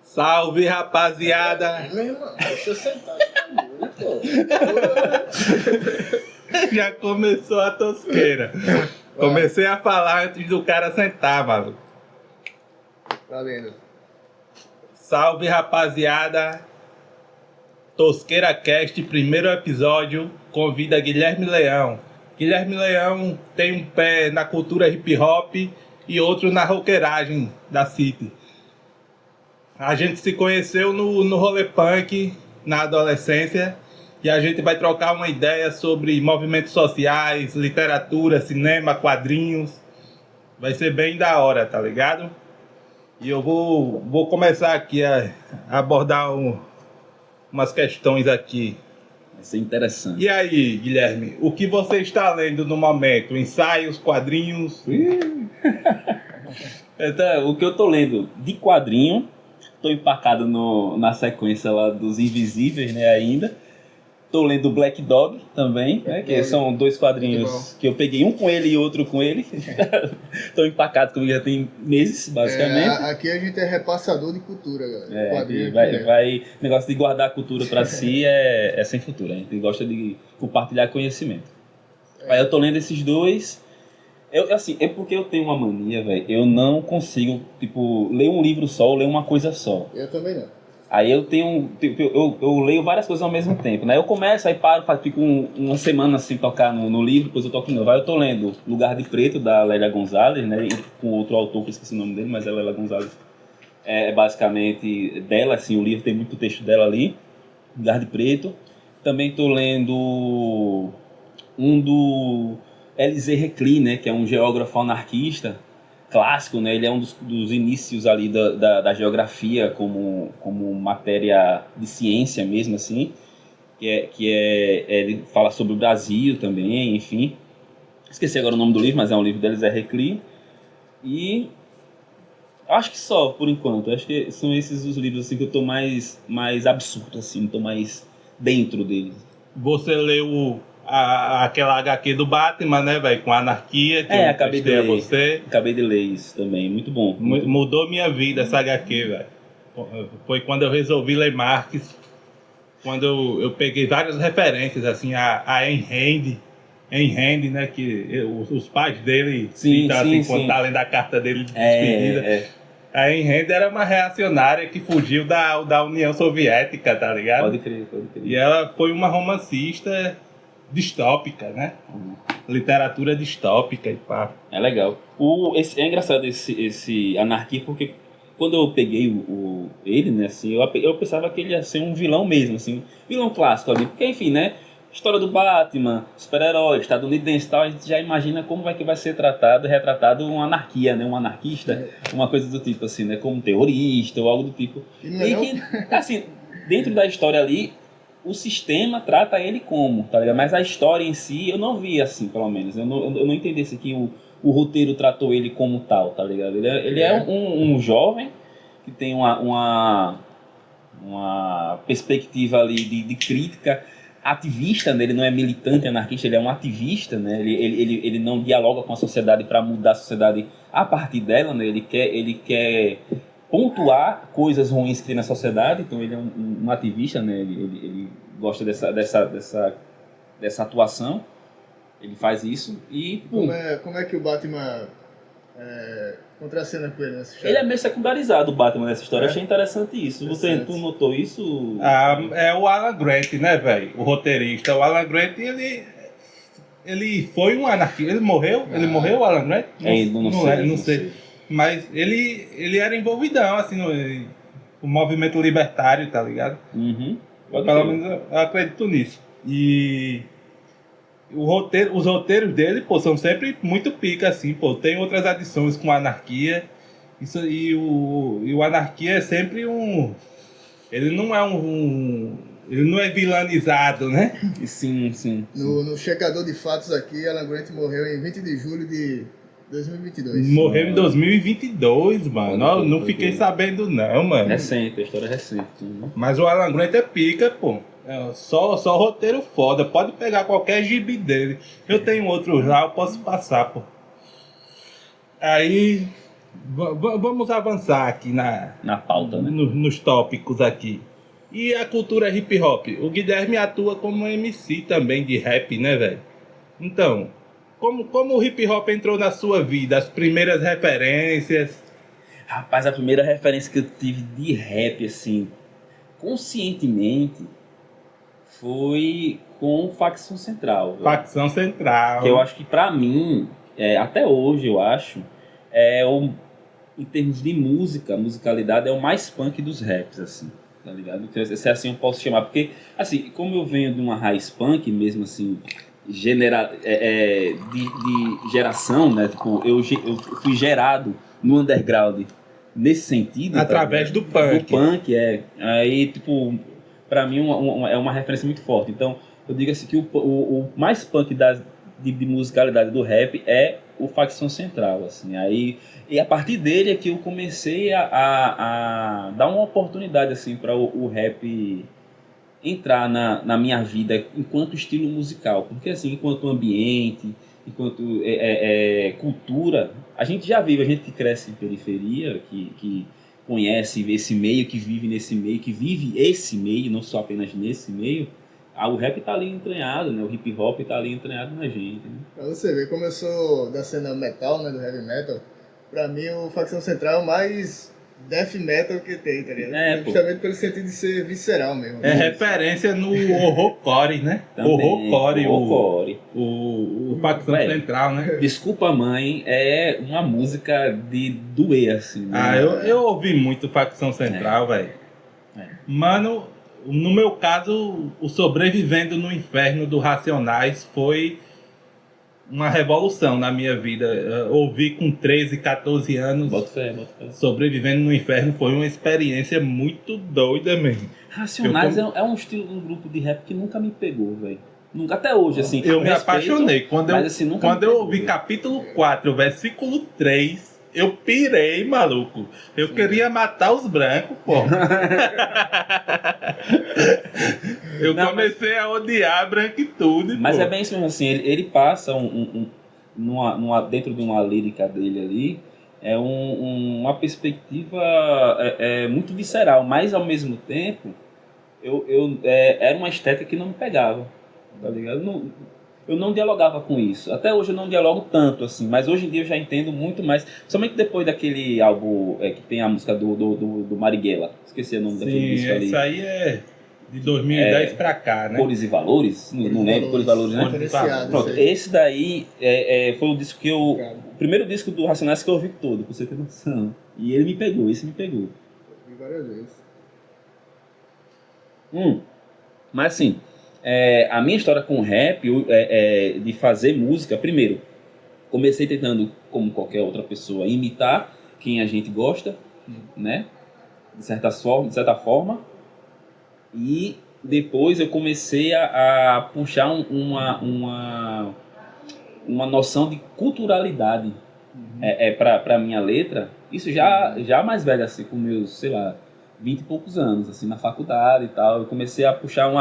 Salve, rapaziada! Meu irmão, deixa eu sentar pô. Já começou a tosqueira. Comecei a falar antes do cara sentar, mano. Valendo. Salve, rapaziada! Tosqueira Cast, primeiro episódio, convida Guilherme Leão. Guilherme Leão tem um pé na cultura hip hop e outro na roqueiragem da City. A gente se conheceu no rolê punk na adolescência e a gente vai trocar uma ideia sobre movimentos sociais, literatura, cinema, quadrinhos. Vai ser bem da hora, tá ligado? E eu vou começar aqui a abordar umas questões aqui. Vai ser interessante. E aí, Guilherme, o que você está lendo no momento? Ensaios, quadrinhos? Então, o que eu tô lendo de quadrinho, tô empacado na sequência lá dos Invisíveis, né, ainda. Tô lendo Black Dog também, né, que são dois quadrinhos que eu peguei, um com ele e outro com ele. Tô empacado comigo já tem meses, basicamente. Aqui a gente é repassador de cultura, galera. Negócio de guardar a cultura pra si é sem futuro. A gente gosta de compartilhar conhecimento. Aí eu tô lendo esses dois. É porque eu tenho uma mania, velho. Eu não consigo, ler um livro só ou ler uma coisa só. Eu também não. Aí eu tenho, eu leio várias coisas ao mesmo tempo, né? Eu começo, aí paro, fico uma semana sem tocar no livro, depois eu toco de novo. Aí eu tô lendo Lugar de Preto, da Lélia Gonzalez, né? Com outro autor, que eu esqueci o nome dele, mas a Lélia Gonzalez é basicamente dela, assim, o livro tem muito texto dela ali. Lugar de Preto. Também tô lendo um do Élisée Reclus, né? Que é um geógrafo anarquista clássico, né? Ele é um dos inícios ali da geografia como matéria de ciência mesmo, assim, ele fala sobre o Brasil também, enfim. Esqueci agora o nome do livro, mas é um livro deles, é Reclus. E acho que só, por enquanto. Acho que são esses os livros assim, que eu tô mais absurdo, assim, tô mais dentro deles. Você leu aquela HQ do Batman, né, velho? Com a anarquia, que eu acabei de ler. Você. Acabei de ler isso também, muito bom. Mudou minha vida essa HQ, velho. Foi quando eu resolvi ler Marx, quando eu peguei várias referências, assim, a Ayn Rand, né, que os pais dele citam, assim, quando tá lendo a carta dele de despedida. A Ayn Rand era uma reacionária que fugiu da União Soviética, tá ligado? Pode crer. E ela foi uma romancista distópica, né? Literatura distópica e pá. É legal. É engraçado esse Anarquia, porque quando eu peguei ele, né, assim, eu pensava que ele ia ser um vilão mesmo, assim, vilão clássico ali, porque enfim, né, história do Batman, super-herói, estadunidense e tal, a gente já imagina como vai ser retratado uma anarquia, né, um anarquista, uma coisa do tipo assim, né, como um terrorista ou algo do tipo. E que, assim, dentro da história ali, o sistema trata ele como, tá ligado? Mas a história em si, eu não vi assim, pelo menos. Eu não entendi se que o roteiro tratou ele como tal, tá ligado? Ele é um jovem que tem uma perspectiva ali de crítica ativista, né? Ele não é militante anarquista, ele é um ativista, né? Ele não dialoga com a sociedade para mudar a sociedade a partir dela, né? Ele quer pontuar coisas ruins que tem na sociedade, então ele é um ativista, né? Ele gosta dessa atuação, ele faz isso e... Como é que o Batman contracena com ele nessa história? Ele é meio secundarizado, o Batman, nessa história. Eu achei interessante isso. Tu notou isso? É o Alan Grant, né, velho? O roteirista. O Alan Grant, ele foi um anarquista. Ele morreu? Ele morreu, o Alan Grant? Não sei. Mas ele era envolvidão, assim, no movimento libertário, tá ligado? Uhum. Pelo menos eu acredito nisso. E os roteiros dele, pô, são sempre muito pica, assim, pô. Tem outras adições com a anarquia. E o anarquia é sempre um... Ele não é ele não é vilanizado, né? Sim. No checador de fatos aqui, Alan Grant morreu em 20 de julho de 2022. Morreu em 2022, mano. Não fiquei sabendo não, mano. Recente, a história é recente. Mas o Alan Grant é pica, pô. Só roteiro foda. Pode pegar qualquer gibi dele. Eu tenho outros lá, eu posso passar, pô. Aí Vamos avançar aqui Na pauta, né? nos tópicos aqui. E a cultura hip hop? O Guilherme atua como MC também de rap, né, velho? Então, como o hip hop entrou na sua vida? As primeiras referências? Rapaz, a primeira referência que eu tive de rap, assim, conscientemente, foi com Facção Central. Velho. Facção Central. Que eu acho que pra mim, até hoje eu acho, em termos de musicalidade, é o mais punk dos raps, assim, tá ligado? Então, se assim eu posso chamar, porque, assim, como eu venho de uma raiz punk, mesmo assim, de geração, né? Tipo, eu fui gerado no underground nesse sentido. Através do punk. Do punk, Aí, tipo, pra mim é uma referência muito forte. Então, eu digo assim que o mais punk de musicalidade do rap é o Facção Central, assim. Aí, e a partir dele é que eu comecei a dar uma oportunidade, assim, para o rap entrar na minha vida enquanto estilo musical. Porque, assim, enquanto ambiente, enquanto cultura, a gente já vive, a gente que cresce em periferia, que conhece esse meio, que vive nesse meio, que vive esse meio, não só apenas nesse meio, o rap tá ali entranhado, né? O hip hop tá ali entranhado na gente, né? Pra você ver, como eu sou da cena metal, né, do heavy metal, pra mim o Facção Central é o mais death metal que tem, tá ligado? Justamente pelo sentido de ser visceral mesmo. É referência no horrorcore, né? Horrorcore. O Facção Central, né? Desculpa, Mãe, é uma música de doer, assim. Né? Eu ouvi muito Facção Central, velho. Mano, no meu caso, o Sobrevivendo no Inferno do Racionais foi uma revolução na minha vida. Eu ouvi com 13, 14 anos. Bota fé. Sobrevivendo no Inferno foi uma experiência muito doida mesmo. Racionais é um estilo de um grupo de rap que nunca me pegou, velho. Nunca, até hoje, assim. Eu me apaixonei. Quando eu ouvi véio. Capítulo 4, versículo 3, eu pirei, maluco. Eu queria matar os brancos, pô. Comecei a odiar a branquitude, mas pô. É bem isso mesmo, assim. Ele passa dentro de uma lírica dele ali, uma perspectiva muito visceral, mas ao mesmo tempo era uma estética que não me pegava, tá ligado? Eu não dialogava com isso. Até hoje eu não dialogo tanto, assim, mas hoje em dia eu já entendo muito mais, somente depois daquele álbum que tem a música do Marighella. Esqueci o nome daquele disco ali. Isso aí é de 2010 pra cá, né? Cores e Valores? Não lembro, Cores e Valores, né? Pronto, esse daí foi o disco o primeiro disco do Racionais que eu ouvi todo, pra você ter noção. E ele me pegou, esse me pegou. Vi várias vezes. Mas assim, a minha história com o rap, de fazer música, primeiro, comecei tentando, como qualquer outra pessoa, imitar quem a gente gosta, né? De certa forma. E depois eu comecei a puxar uma noção de culturalidade para minha letra. Isso já mais velho, assim, com meus, sei lá, 20 e poucos anos, assim, na faculdade e tal. Eu comecei a puxar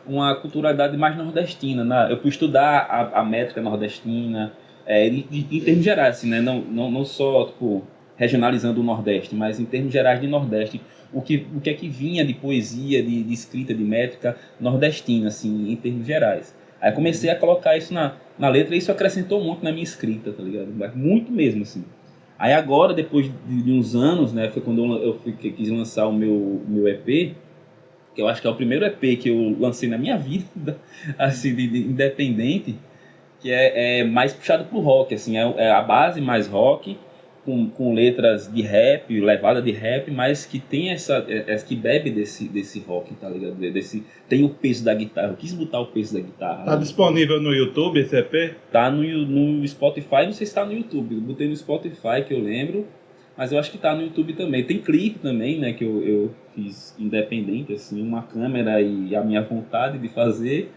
uma culturalidade mais nordestina. Eu fui estudar a métrica nordestina, em termos gerais, assim, né? Não só, tipo, regionalizando o Nordeste, mas em termos gerais de Nordeste. O que é que vinha de poesia, de escrita, de métrica nordestina, assim, em termos gerais. Aí comecei a colocar isso na letra e isso acrescentou muito na minha escrita, tá ligado? Muito mesmo, assim. Aí agora, depois de uns anos, né, foi quando eu quis lançar o meu EP, que eu acho que é o primeiro EP que eu lancei na minha vida, assim, de independente, que é mais puxado pro rock, assim, é a base mais rock, com letras de rap, levada de rap, mas que tem que bebe desse rock, tá ligado? Tem o peso da guitarra. Eu quis botar o peso da guitarra. Tá disponível no YouTube esse EP? Tá no Spotify, não sei se tá no YouTube. Eu botei no Spotify, que eu lembro, mas eu acho que tá no YouTube também. Tem clipe também, né, que eu fiz independente, assim, uma câmera e a minha vontade de fazer.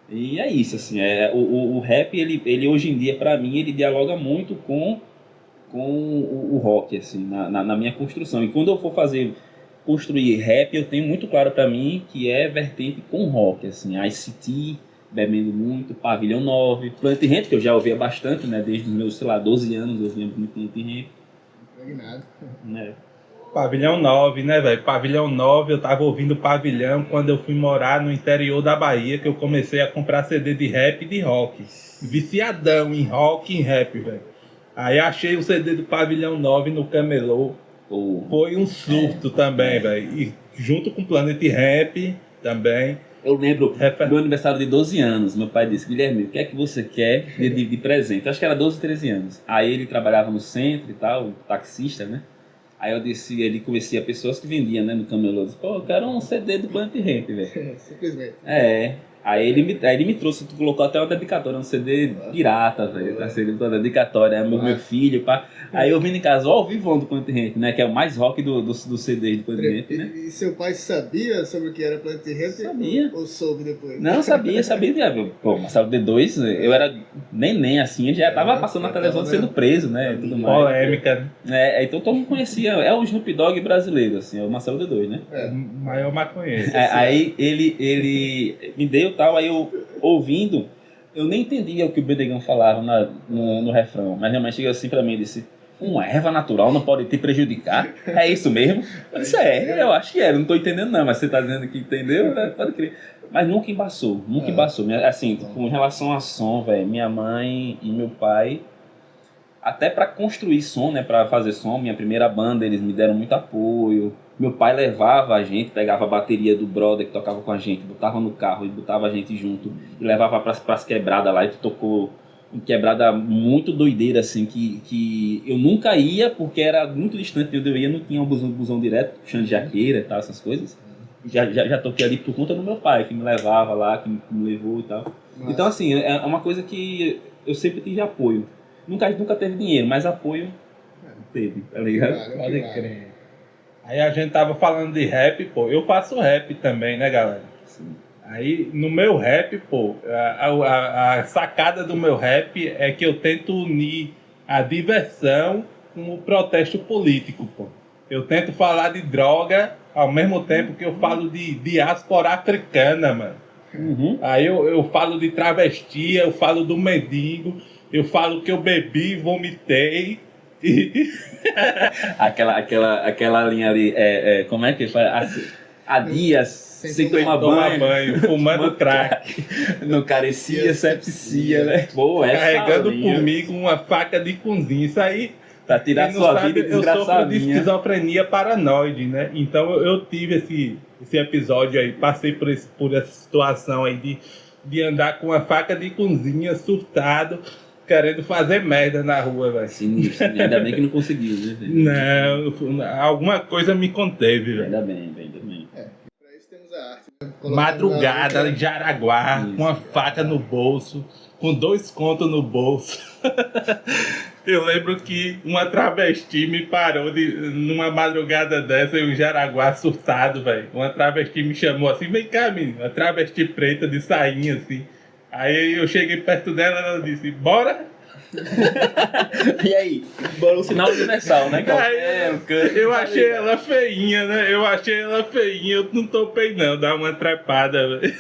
E é isso, assim, o rap, ele hoje em dia, pra mim, ele dialoga muito com o rock, assim, na minha construção. E quando eu for construir rap, eu tenho muito claro pra mim que é vertente com rock, assim, ICT, bebendo muito, Pavilhão 9, Planet Hemp, que eu já ouvia bastante, né, desde os meus, sei lá, 12 anos eu ouvia muito Planet Hemp. Impregnado. Né? Pavilhão 9, né, velho? Pavilhão 9, eu tava ouvindo Pavilhão quando eu fui morar no interior da Bahia, que eu comecei a comprar CD de rap e de rock. Viciadão em rock e em rap, velho. Aí achei o CD do Pavilhão 9 no Camelô. Foi um surto também, velho. E junto com o Planet Rap também. Eu lembro, meu aniversário de 12 anos, meu pai disse: Guilherme, o que é que você quer de presente? Eu acho que era 12, 13 anos. Aí ele trabalhava no centro e tal, taxista, né? Aí eu disse, ele conhecia pessoas que vendiam, né, no camelô. Eu disse, pô, eu quero um CD do Planet Ramp, velho. Simplesmente. Aí ele me trouxe, tu colocou até uma dedicatória, um CD pirata, velho. Uma dedicatória, meu filho, pá. Aí eu vim em casa, ao vivo do Planet Ramp, né, que é o mais rock do CD do Planet Ramp, né. E seu pai sabia sobre o que era Planet Ramp? Sabia. Ou soube depois? Não, sabia. Pô, Marcelo D2, eu era neném assim, já tava passando na televisão sendo preso, né, tudo mais. Polêmica, né. Então todo mundo conhecia, é o Snoop Dogg brasileiro, assim, é o Marcelo D2, né. Maior maconheiro. Aí ele me deu tal, aí eu ouvindo, eu nem entendia o que o Bedegão falava no refrão, mas minha mãe chegou assim pra mim e disse: uma erva natural não pode te prejudicar? É isso mesmo? Eu disse: eu acho que é, não tô entendendo não, mas você tá dizendo que entendeu, pode crer. Mas nunca embaçou. Assim, com relação a som, velho, minha mãe e meu pai, até pra construir som, né, pra fazer som, minha primeira banda, eles me deram muito apoio. Meu pai levava a gente, pegava a bateria do brother que tocava com a gente, botava no carro e botava a gente junto e levava pras quebradas lá, e tocou em quebrada muito doideira, assim, que eu nunca ia, porque era muito distante de onde eu ia, não tinha um busão direto, chão de jaqueira e tal, essas coisas. Já toquei ali por conta do meu pai, que me levava lá, que me levou e tal. Nossa. Então, assim, é uma coisa que eu sempre tive apoio. Nunca teve dinheiro, mas apoio teve, tá ligado? Pode crer. Aí a gente tava falando de rap, pô. Eu faço rap também, né, galera? Sim. Aí no meu rap, pô, a sacada do meu rap é que eu tento unir a diversão com o protesto político, pô. Eu tento falar de droga ao mesmo tempo que eu falo de diáspora africana, mano. Uhum. Aí eu falo de travesti, eu falo do mendigo, eu falo que eu bebi, vomitei. aquela linha ali, como é que faz? Há dias sem tomar banho, fumando crack. Não carecia, sepsia, né? Pô, carregando comigo uma faca de cozinha. Isso aí, pra tirar sua vida eu sofro de esquizofrenia paranoide, né? Então eu tive esse episódio aí, passei por essa situação aí de andar com uma faca de cozinha, surtado, querendo fazer merda na rua, velho. Sinistro, ainda bem que não conseguiu, né? Não, alguma coisa me conteve, velho. Ainda bem. Pra isso temos a arte. Madrugada em Jaraguá, com uma faca no bolso, com 2 contos no bolso. Eu lembro que uma travesti me parou numa madrugada dessa, eu em Jaraguá, surtado, velho. Uma travesti me chamou assim: vem cá, menino. Uma travesti preta de sainha, assim. Aí eu cheguei perto dela e ela disse: bora? E aí? Bora um sinal universal, né? Eu achei ela feinha, né? Eu não topei não, dar uma trepada, velho.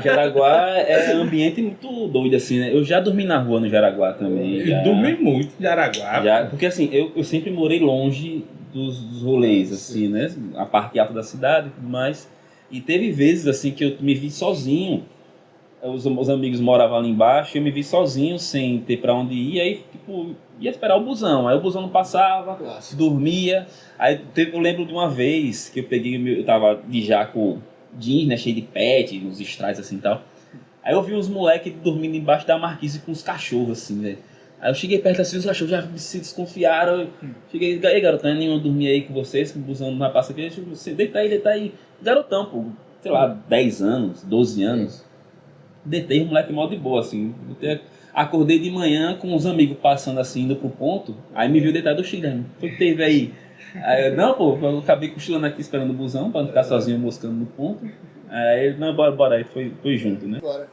Jaraguá é um ambiente muito doido, assim, né? Eu já dormi na rua no Jaraguá também. Dormi muito em Jaraguá. Porque assim, eu sempre morei longe dos rolês, assim, né? A parte alta da cidade e tudo mais. E teve vezes, assim, que eu me vi sozinho. Os amigos moravam ali embaixo e eu me vi sozinho, sem ter pra onde ir. Aí, tipo, ia esperar o busão. Aí o busão não passava, dormia. Aí eu lembro de uma vez que eu tava de jaco jeans, né, cheio de pet, uns strass assim e tal. Aí eu vi uns moleques dormindo embaixo da marquise com uns cachorros, assim, velho. Aí eu cheguei perto assim, os cachorros já se desconfiaram. Cheguei, ei, garotão, nenhum dormia aí com vocês, que o busão não passa aqui. Deita aí. Garotão, pô, sei lá, 10 anos, 12 anos. Deitei o moleque mal de boa, assim. Acordei de manhã com uns amigos passando assim, indo pro ponto. Aí me viu deitado, Guilherme. Foi que teve aí? Aí eu, não, pô, eu acabei cochilando aqui esperando o busão pra não ficar sozinho moscando no ponto. Aí ele, não, bora. Aí foi junto, né? Bora.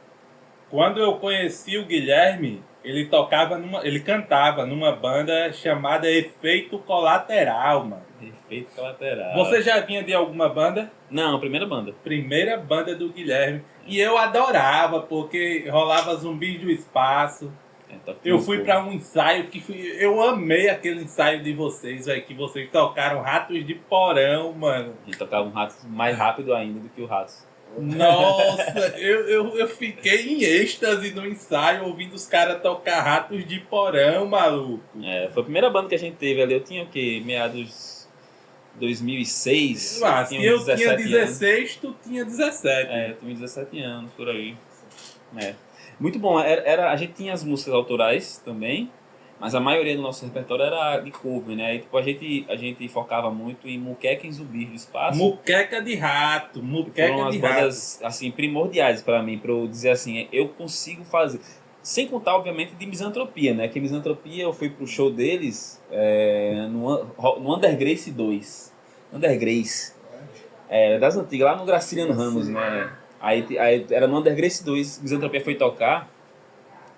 Quando eu conheci o Guilherme, ele cantava numa banda chamada Efeito Colateral, mano. Efeito Colateral. Você já vinha de alguma banda? Não, primeira banda. Primeira banda do Guilherme. E eu adorava, porque rolava Zumbis do Espaço. Eu fui pra um ensaio eu amei aquele ensaio de vocês, velho, que vocês tocaram Ratos de Porão, mano. A gente tocava um Ratos mais rápido ainda do que o Ratos. Nossa, eu fiquei em êxtase no ensaio ouvindo os caras tocar Ratos de Porão, maluco. Foi a primeira banda que a gente teve ali. Eu tinha o quê? Meados 2006. Se eu tinha 16, tu tinha 17. Eu tinha 17 anos, por aí. Muito bom. A gente tinha as músicas autorais também, mas a maioria do nosso repertório era de cover, né? E, tipo, a gente focava muito em Muqueca e Zumbi do Espaço. Muqueca de Rato, foram as bandas assim, primordiais para mim, para eu dizer assim, eu consigo fazer. Sem contar, obviamente, de Misantropia, né? Que Misantropia eu fui pro show deles no Undergrace 2. Undergrace. Das antigas, lá no Graciliano Ramos, né? Aí era no Undergrace 2, Misantropia foi tocar.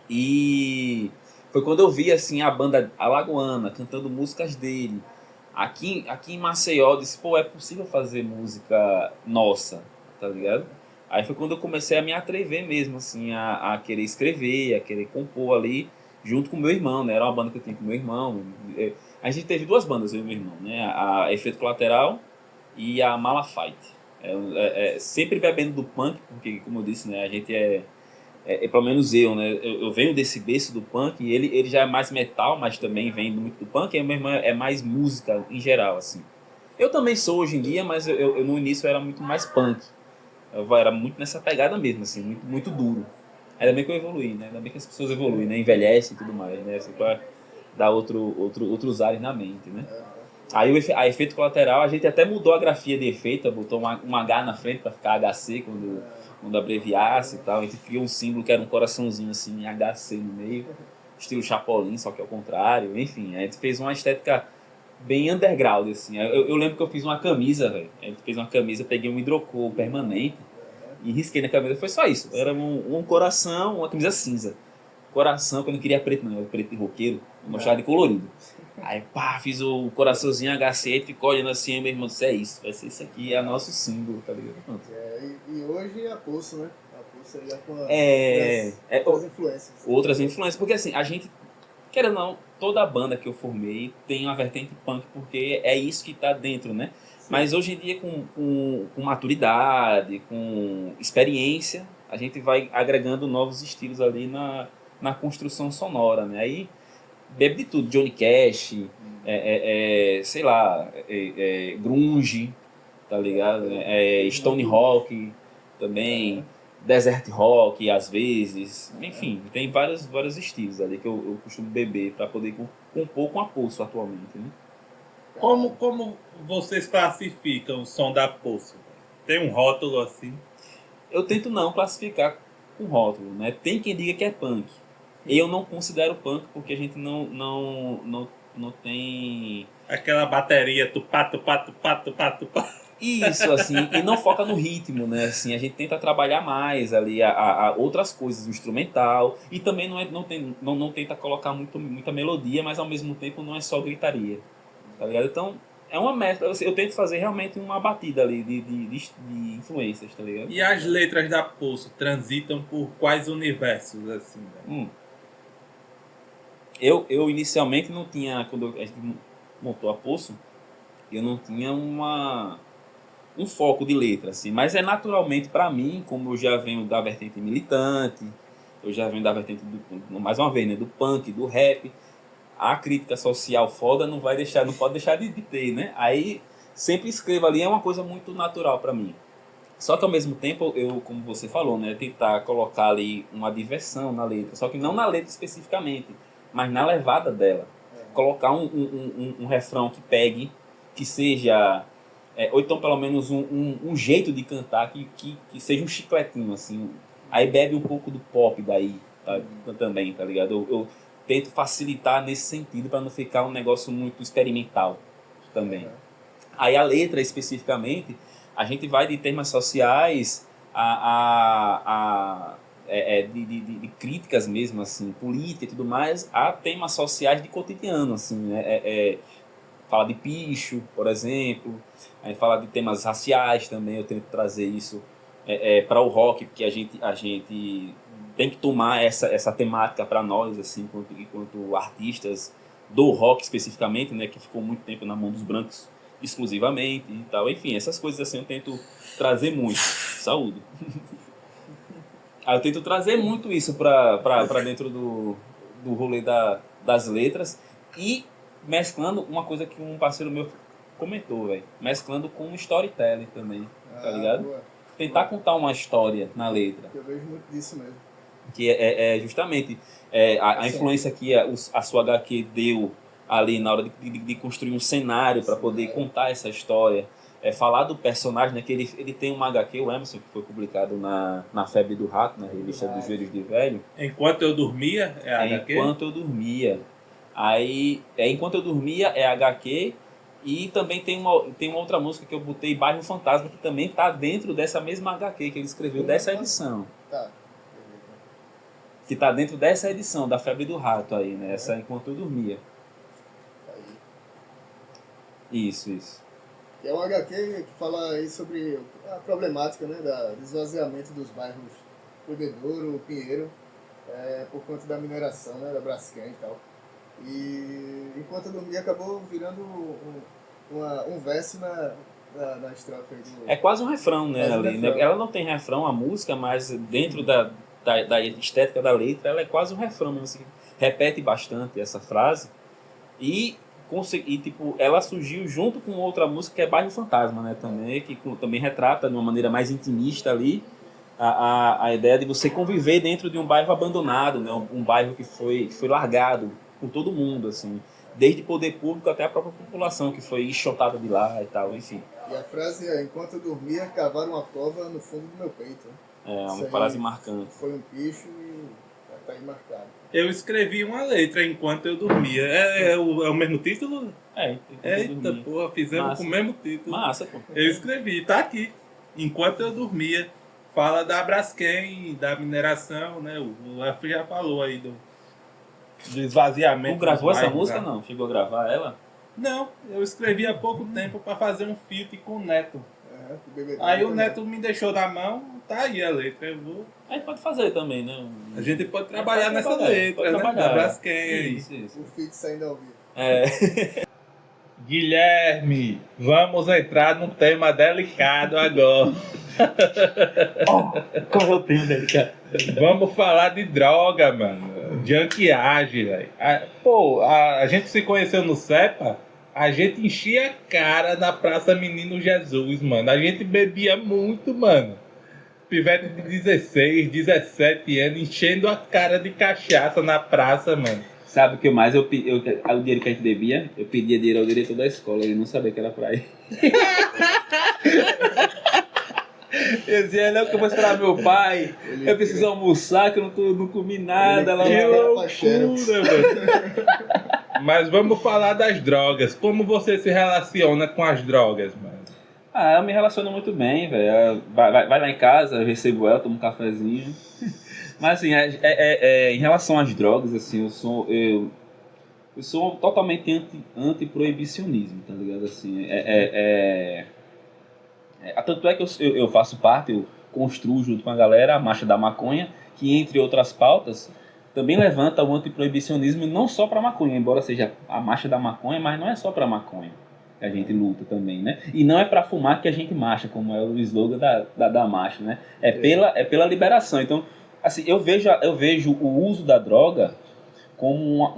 E foi quando eu vi assim, a banda alagoana cantando músicas dele. Aqui em Maceió, eu disse, pô, é possível fazer música nossa, tá ligado? Aí foi quando eu comecei a me atrever mesmo, assim, a querer escrever, a querer compor ali, junto com o meu irmão, né? Era uma banda que eu tinha com o meu irmão. A gente teve duas bandas, eu e meu irmão, né? A Efeito Colateral e a Malafight. Sempre bebendo do punk, porque, como eu disse, né? A gente pelo menos eu, né? Eu venho desse berço do punk, e ele já é mais metal, mas também vem muito do punk, e o meu irmão é mais música em geral, assim. Eu também sou hoje em dia, mas eu no início era muito mais punk. Eu era muito nessa pegada mesmo, assim, muito, muito duro. Ainda bem que eu evoluí, né? Ainda bem que as pessoas evoluem, né? Envelhecem e tudo mais, né? Assim, pra dar outros ares na mente, né? Aí a Efeito Colateral, a gente até mudou a grafia de efeito, botou um H na frente para ficar HC quando abreviasse e tal. A gente criou um símbolo que era um coraçãozinho assim, HC no meio, estilo Chapolin, só que ao contrário. Enfim, a gente fez uma estética bem underground, assim. Eu lembro que eu fiz uma camisa, velho. A gente fez uma camisa, peguei um hidrocor permanente e risquei na camisa. Foi só isso. Era um coração, uma camisa cinza. Coração, que eu não queria preto, não. Eu preto de roqueiro. Eu gostava de colorido. Aí, pá, fiz o coraçãozinho HC e ficou olhando assim, meu irmão disse, é isso, vai ser isso aqui, é nosso símbolo, tá ligado? E hoje é a Pulso, né? A Pulso já com outras influências. Outras influências, porque assim, a gente, querendo ou não, toda a banda que eu formei tem uma vertente punk, porque é isso que tá dentro, né? Sim. Mas hoje em dia, com maturidade, com experiência, a gente vai agregando novos estilos ali na construção sonora, né? Aí bebe de tudo, Johnny Cash, sei lá, grunge, tá ligado? Stone Rock também, Desert Rock às vezes, enfim, tem vários estilos ali que eu costumo beber para poder compor com a Pulso atualmente, né? Como vocês classificam o som da Pulso? Tem um rótulo assim? Eu tento não classificar com rótulo, né? Tem quem diga que é punk. Eu não considero punk porque a gente não tem... Aquela bateria tupá, tupá, tupá, tupá, tupá. Isso, assim, e não foca no ritmo, né? Assim, a gente tenta trabalhar mais ali a outras coisas, o instrumental, e também não tenta colocar muita melodia, mas ao mesmo tempo não é só gritaria, tá ligado? Então, é uma mescla, eu tento fazer realmente uma batida ali de influências, tá ligado? E as letras da Pulso transitam por quais universos, assim, né? Eu inicialmente não tinha, quando a gente montou a Pulso, eu não tinha um foco de letra, assim, mas naturalmente para mim, como eu já venho da vertente militante, eu já venho da vertente, mais uma vez, né, do punk, do rap, a crítica social foda não pode deixar de ter, né? Aí sempre escrevo ali, é uma coisa muito natural para mim. Só que ao mesmo tempo, eu, como você falou, né, tentar colocar ali uma diversão na letra, só que não na letra especificamente, mas na levada dela. Colocar um refrão que pegue, que seja... ou então pelo menos um jeito de cantar que seja um chicletinho, assim. Aí bebe um pouco do pop daí, tá? Também, tá ligado? Eu tento facilitar nesse sentido para não ficar um negócio muito experimental também. Aí a letra, especificamente, a gente vai de temas sociais de críticas mesmo, assim, política e tudo mais, a temas sociais de cotidiano, assim, né? Fala de picho, por exemplo, aí fala de temas raciais também, eu tento trazer isso para o rock, porque a gente tem que tomar essa temática para nós, assim, enquanto artistas do rock especificamente, né, que ficou muito tempo na mão dos brancos exclusivamente e tal. Enfim, essas coisas assim eu tento trazer muito. Saúde. Eu tento trazer muito isso para dentro do rolê das letras e mesclando uma coisa que um parceiro meu comentou, velho. Mesclando com storytelling também, tá ligado? Boa. Tentar contar uma história na letra. Eu vejo muito disso mesmo. Que é justamente a influência que a sua HQ deu ali na hora de construir um cenário para poder contar essa história. Falar do personagem, né, que ele tem uma HQ, o Emerson, que foi publicado na Febre do Rato, na revista dos Joelhos de Velho. Enquanto eu dormia, é a HQ? Enquanto eu dormia. Aí, Enquanto eu dormia é a HQ. E também tem uma outra música que eu botei, Bairro Fantasma, que também está dentro dessa mesma HQ que ele escreveu, dessa edição. Tá. Que está dentro dessa edição da Febre do Rato aí, né? Essa Enquanto eu dormia. Isso. É um HQ que fala aí sobre a problemática, né, do esvaziamento dos bairros Bebedouro, Pinheiro, por conta da mineração, né, da Braskem e tal. E Enquanto eu dormia acabou virando um verso na estrofe. É quase um refrão, né, ali, né? Ela não tem refrão, a música, mas dentro da estética da letra, ela é quase um refrão, assim, repete bastante essa frase. E tipo, ela surgiu junto com outra música que é Bairro Fantasma, né, também, que também retrata de uma maneira mais intimista ali a ideia de você conviver dentro de um bairro abandonado, né, um bairro que foi largado por todo mundo, assim, desde poder público até a própria população que foi enxotada de lá e tal, enfim. E a frase é: enquanto eu dormia, cavaram uma cova no fundo do meu peito. É uma frase marcante. Foi um picho e tá aí marcado. Eu escrevi uma letra enquanto eu dormia. É o mesmo título? Eita, porra, fizemos Massa. com o mesmo título. Massa, pô. Eu escrevi, tá aqui. Enquanto eu dormia. Fala da Braskem, da mineração, né? O F já falou aí do esvaziamento. Tu gravou essa bairros, música, né? não? Chegou a gravar ela? Não, eu escrevi há pouco tempo para fazer um feat com o Neto. Bebedouro Aí o também. Neto me deixou na mão, tá aí a letra. Eu vou... A gente pode fazer também, né? A gente pode trabalhar nessa trabalhar, letra, pode né? trabalhar. Da Braskem. Isso. O feat saindo ao vivo. Guilherme, vamos entrar num tema delicado agora. Qual é o tema delicado? Vamos falar de droga, mano. Junkiagem, velho. Pô, a gente se conheceu no CEPA, a gente enchia a cara na Praça Menino Jesus, mano. A gente bebia muito, mano. Pivete de 16, 17 anos, enchendo a cara de cachaça na praça, mano. Sabe o que mais? O dinheiro que a gente bebia, eu pedia dinheiro ao diretor da escola, ele não sabia que era pra ir. Eu dizia, não, que eu vou esperar meu pai, eu preciso almoçar, que eu não comi nada. Lá Que no... loucura, velho. Mas vamos falar das drogas. Como você se relaciona com as drogas, mano? Eu me relaciono muito bem, velho. Vai lá em casa, eu recebo ela, tomo um cafezinho. Mas assim, em relação às drogas, assim, eu sou totalmente anti-proibicionismo, tá ligado? Assim, tanto é que eu faço parte, eu construo junto com a galera a Marcha da Maconha, que entre outras pautas também levanta o antiproibicionismo não só para maconha, embora seja a Marcha da Maconha, mas não é só para maconha que a gente luta também, né? E não é para fumar que a gente marcha, como é o slogan da marcha, né? É pela liberação. Então, assim, eu vejo o uso da droga como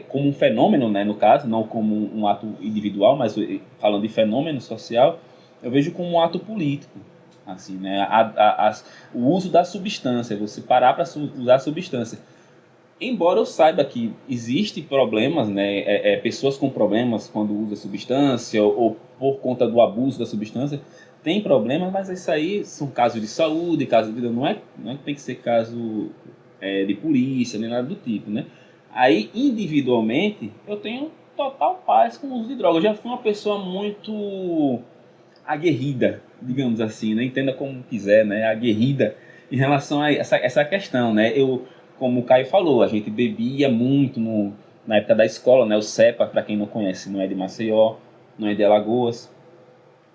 como um fenômeno, né, no caso, não como um ato individual, mas falando de fenômeno social, eu vejo como um ato político, assim, né, o uso da substância, você parar para usar a substância. Embora eu saiba que existem problemas, né, pessoas com problemas quando usam substância ou por conta do abuso da substância, tem problemas, mas isso aí são casos de saúde, casos de vida, não é que tem que ser caso de polícia, nem nada do tipo, né? Aí, individualmente, eu tenho total paz com o uso de droga. Eu já fui uma pessoa muito aguerrida, digamos assim, né? Entenda como quiser, né? Aguerrida em relação a essa questão, né? Como o Caio falou, a gente bebia muito na época da escola, né? O CEPA, para quem não conhece, não é de Maceió, não é de Alagoas.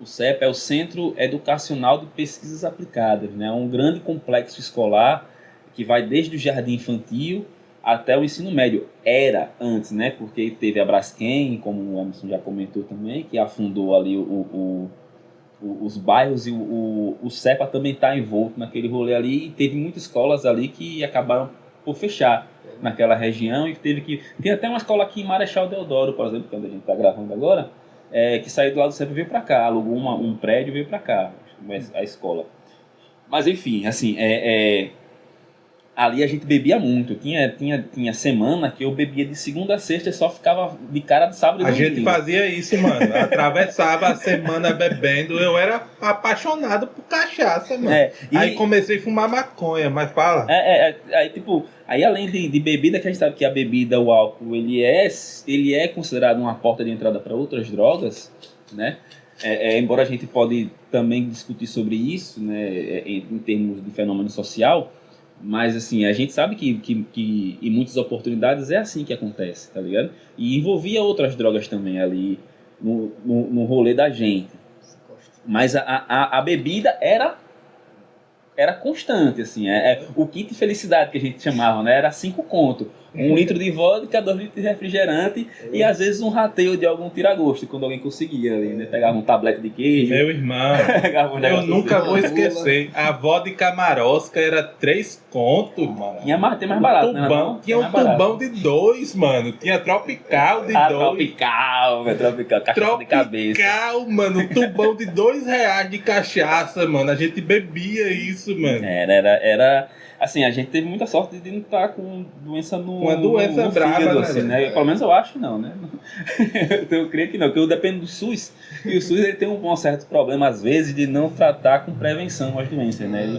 O CEP é o Centro Educacional de Pesquisas Aplicadas, né? É um grande complexo escolar que vai desde o jardim infantil até o ensino médio. Era antes, né? Porque teve a Braskem, como o Emerson já comentou também, que afundou ali os bairros, e o CEPA também está envolto naquele rolê ali, e teve muitas escolas ali que acabaram por fechar naquela região, e teve que... Tem até uma escola aqui em Marechal Deodoro, por exemplo, que é onde a gente está gravando agora, que saiu do lado do CEPA e veio para cá, alugou um prédio e veio para cá, a escola. Mas enfim, assim, ali a gente bebia muito. Tinha semana que eu bebia de segunda a sexta e só ficava de cara de sábado e A domingo. gente fazia isso, mano. Atravessava a semana bebendo. Eu era apaixonado por cachaça, mano. Aí comecei a fumar maconha, mas fala. Aí além de bebida, que a gente sabe que a bebida, o álcool, ele é considerado uma porta de entrada para outras drogas, né? Embora a gente pode também discutir sobre isso, né, em termos de fenômeno social, mas assim, a gente sabe que em muitas oportunidades é assim que acontece, tá ligado? E envolvia outras drogas também ali no rolê da gente. Mas a bebida era constante, assim. O kit felicidade que a gente chamava, né? Era 5 conto. 1 litro de vodka, 2 litros de refrigerante e às vezes um rateio de algum tiragosto, quando alguém conseguia ali, né? Pegava um tablete de queijo. Meu irmão, eu nunca vou esquecer. A vodka marosca era 3 contos, mano. Tem mais barato, né? Tinha um tubão de 2, mano. Tinha tropical de 2. Tropical, cachaça de cabeça. Tropical, mano. Um tubão de R$2 de cachaça, mano. A gente bebia isso, mano. Era assim, a gente teve muita sorte de não estar com doença uma doença brava, fígado, né, assim, né? Pelo menos eu acho que não, né? Eu creio que não, porque eu dependo do SUS, e o SUS ele tem um certo problema, às vezes, de não tratar com prevenção as doenças, né?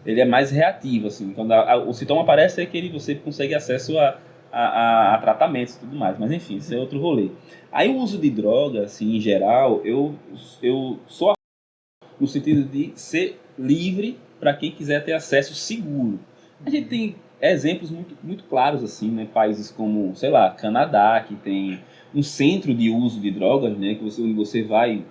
Ele é mais reativo, assim. Quando o sintoma aparece, é que você consegue acesso a tratamentos e tudo mais. Mas, enfim, isso é outro rolê. Aí o uso de droga, assim, em geral, eu sou no sentido de ser livre para quem quiser ter acesso seguro. A gente tem exemplos muito, muito claros, assim, né? Países como, sei lá, Canadá, que tem um centro de uso de drogas, né? Onde você vai,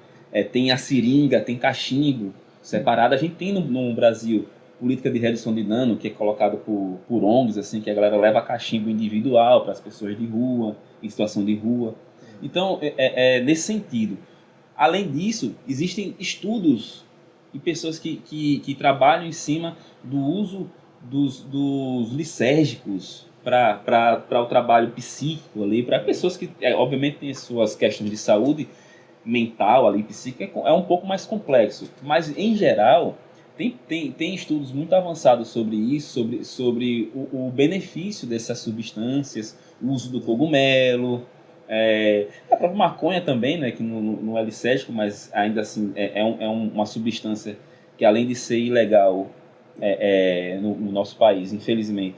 tem a seringa, tem cachimbo separado. A gente tem no Brasil política de redução de dano, que é colocado por ONGs, assim, que a galera leva cachimbo individual para as pessoas de rua, em situação de rua. Então, nesse sentido. Além disso, existem estudos e pessoas que trabalham em cima do uso dos lisérgicos para o trabalho psíquico ali, para pessoas que, obviamente, têm suas questões de saúde mental ali, psíquica, é um pouco mais complexo. Mas, em geral, tem estudos muito avançados sobre isso, sobre o benefício dessas substâncias, o uso do cogumelo, a própria maconha também, né, que não é licético, mas ainda assim uma substância que, além de ser ilegal no nosso país, infelizmente,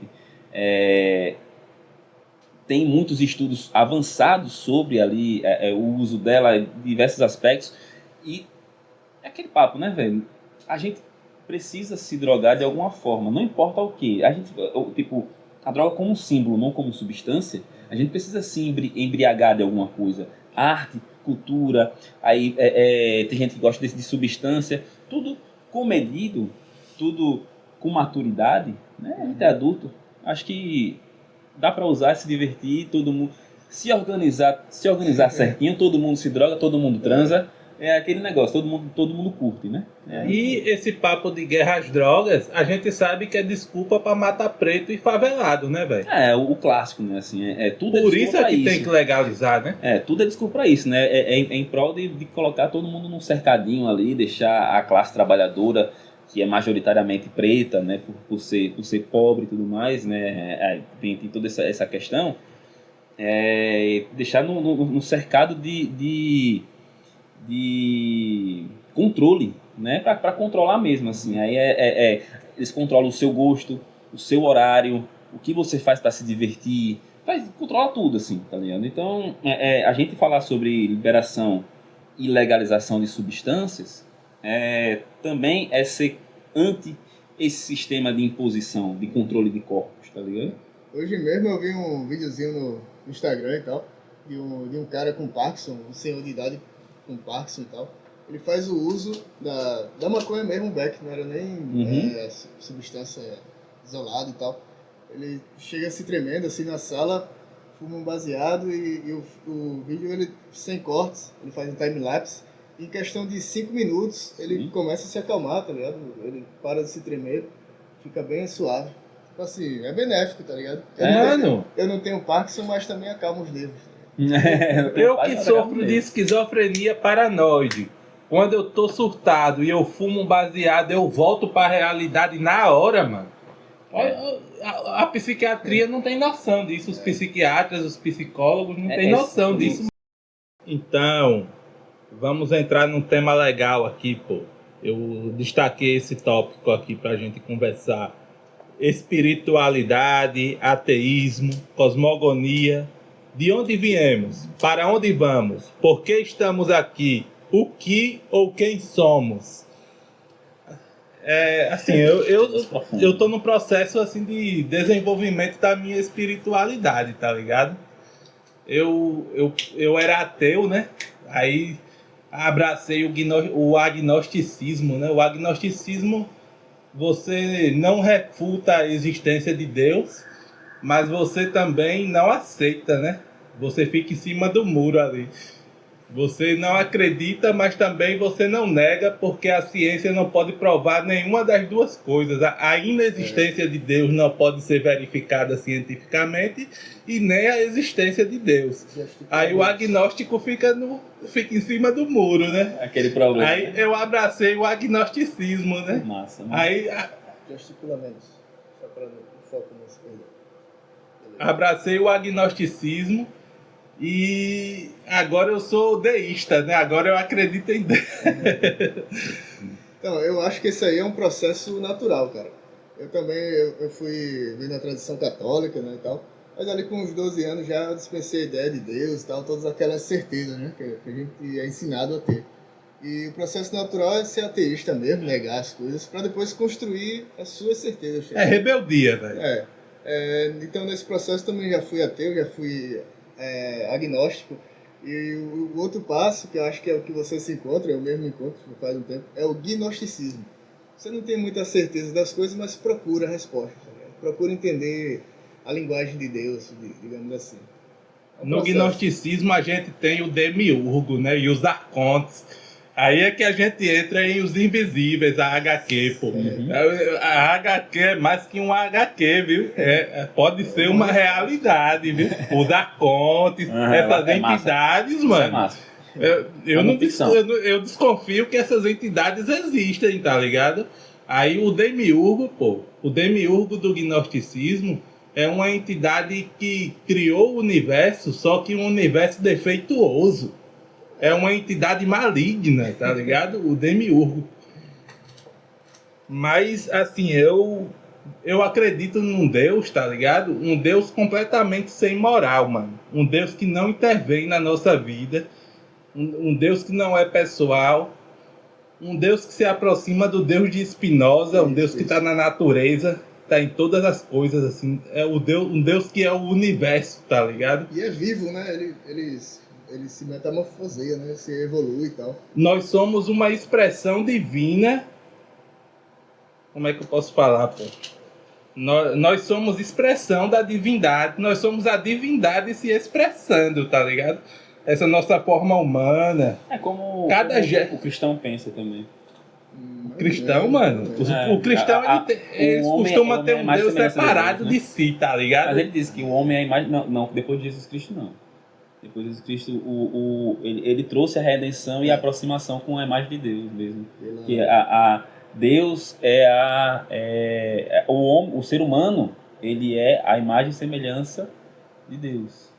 tem muitos estudos avançados sobre ali o uso dela em diversos aspectos. E é aquele papo, né, velho? A gente precisa se drogar de alguma forma, não importa o que. A droga como símbolo, não como substância, a gente precisa se embriagar de alguma coisa. Arte, cultura, aí tem gente que gosta de substância, tudo comedido, tudo com maturidade, né? A gente é adulto, acho que dá para usar, se divertir, todo mundo se organizar certinho, todo mundo se droga, todo mundo transa. É aquele negócio, todo mundo curte, né? E esse papo de guerra às drogas, a gente sabe que é desculpa pra matar preto e favelado, né, velho? O clássico, né? Assim, tudo por isso é que tem que legalizar, né? Tudo é desculpa pra isso, né? Em prol de colocar todo mundo num cercadinho ali, deixar a classe trabalhadora, que é majoritariamente preta, né? Por ser pobre e tudo mais, né? Tem toda essa questão. Deixar no cercado de controle, né? Para controlar mesmo, assim. Aí eles controlam o seu gosto, o seu horário, o que você faz para se divertir, controla tudo, assim, tá ligado? Então, a gente falar sobre liberação e legalização de substâncias também é ser anti esse sistema de imposição, de controle de corpos, tá ligado? Hoje mesmo eu vi um videozinho no Instagram e tal, de um cara com Parkinson, um senhor de idade com Parkinson e tal. ele faz o uso da maconha mesmo, Beck, não era nem substância isolada e tal. Ele chega se tremendo assim na sala, fuma um baseado e o vídeo ele sem cortes, ele faz um time-lapse. Em questão de 5 minutos, ele começa a se acalmar, tá ligado? Ele para de se tremer, fica bem suave. Tipo assim, é benéfico, tá ligado? Eu não tenho Parkinson, mas também acalmo os nervos. Eu que sofro de esquizofrenia paranoide. Quando eu tô surtado e eu fumo um baseado, eu volto pra realidade na hora, mano. A psiquiatria não tem noção disso. Os psiquiatras, os psicólogos não têm noção disso. Então, vamos entrar num tema legal aqui, pô. Eu destaquei esse tópico aqui pra gente conversar. Espiritualidade, ateísmo, cosmogonia. De onde viemos? Para onde vamos? Por que estamos aqui? O que ou quem somos? Assim, eu tô num processo assim de desenvolvimento da minha espiritualidade, tá ligado? Eu era ateu, né? Aí abracei o agnosticismo, né? O agnosticismo, você não refuta a existência de Deus, mas você também não aceita, né? Você fica em cima do muro ali. Você não acredita, mas também você não nega, porque a ciência não pode provar nenhuma das duas coisas. A inexistência de Deus não pode ser verificada cientificamente e nem a existência de Deus. Aí o agnóstico fica em cima do muro, né? Aquele problema. Aí eu abracei o agnosticismo, né? Massa. Aí Gesticula menos, só para o foco nesse coisa. Abracei o agnosticismo. E agora eu sou deísta, né? Agora eu acredito em Deus. Então, eu acho que isso aí é um processo natural, cara. Eu também eu fui vindo da tradição católica, né, e tal. Mas ali com uns 12 anos já eu dispensei a ideia de Deus e tal, todas aquelas certezas, né, que a gente é ensinado a ter. E o processo natural é ser ateísta mesmo, negar as coisas, para depois construir as suas certezas. É rebeldia, velho. Então nesse processo também já fui ateu, já fui agnóstico. E o outro passo, que eu acho que é o que você se encontra, eu mesmo encontro faz um tempo, é o gnosticismo. Você não tem muita certeza das coisas, mas procura respostas. Né? Procura entender a linguagem de Deus, digamos assim. No gnosticismo a gente tem o demiurgo, né? E os arcontes. Aí é que a gente entra em Os Invisíveis, a HQ, pô. A HQ é mais que um HQ, viu? Pode ser uma realidade, viu? Os arcontes, essas entidades, mano. Eu desconfio que essas entidades existem, tá ligado? Aí o demiurgo, pô. O demiurgo do gnosticismo é uma entidade que criou o universo, só que um universo defeituoso. É uma entidade maligna, tá ligado? O demiurgo. Mas, assim, eu acredito num Deus, tá ligado? Um Deus completamente sem moral, mano. Um Deus que não intervém na nossa vida. Um Deus que não é pessoal. Um Deus que se aproxima do Deus de Spinoza. Um Deus que tá na natureza. Tá em todas as coisas, assim. É um Deus que é o universo, tá ligado? E é vivo, né? Ele se metamorfoseia, né? Se evolui e tal. Nós somos uma expressão divina. Como é que eu posso falar, pô? Nós somos expressão da divindade. Nós somos a divindade se expressando, tá ligado? Essa nossa forma humana. É como o cristão pensa também. O cristão, mano. O cristão, ele costuma ter um Deus separado de si, tá ligado? Mas ele diz que o homem é a imagem... Não, depois de Jesus Cristo, não. Depois de Jesus Cristo, ele trouxe a redenção e a aproximação com a imagem de Deus mesmo. Que Deus o ser humano, ele é a imagem e semelhança de Deus.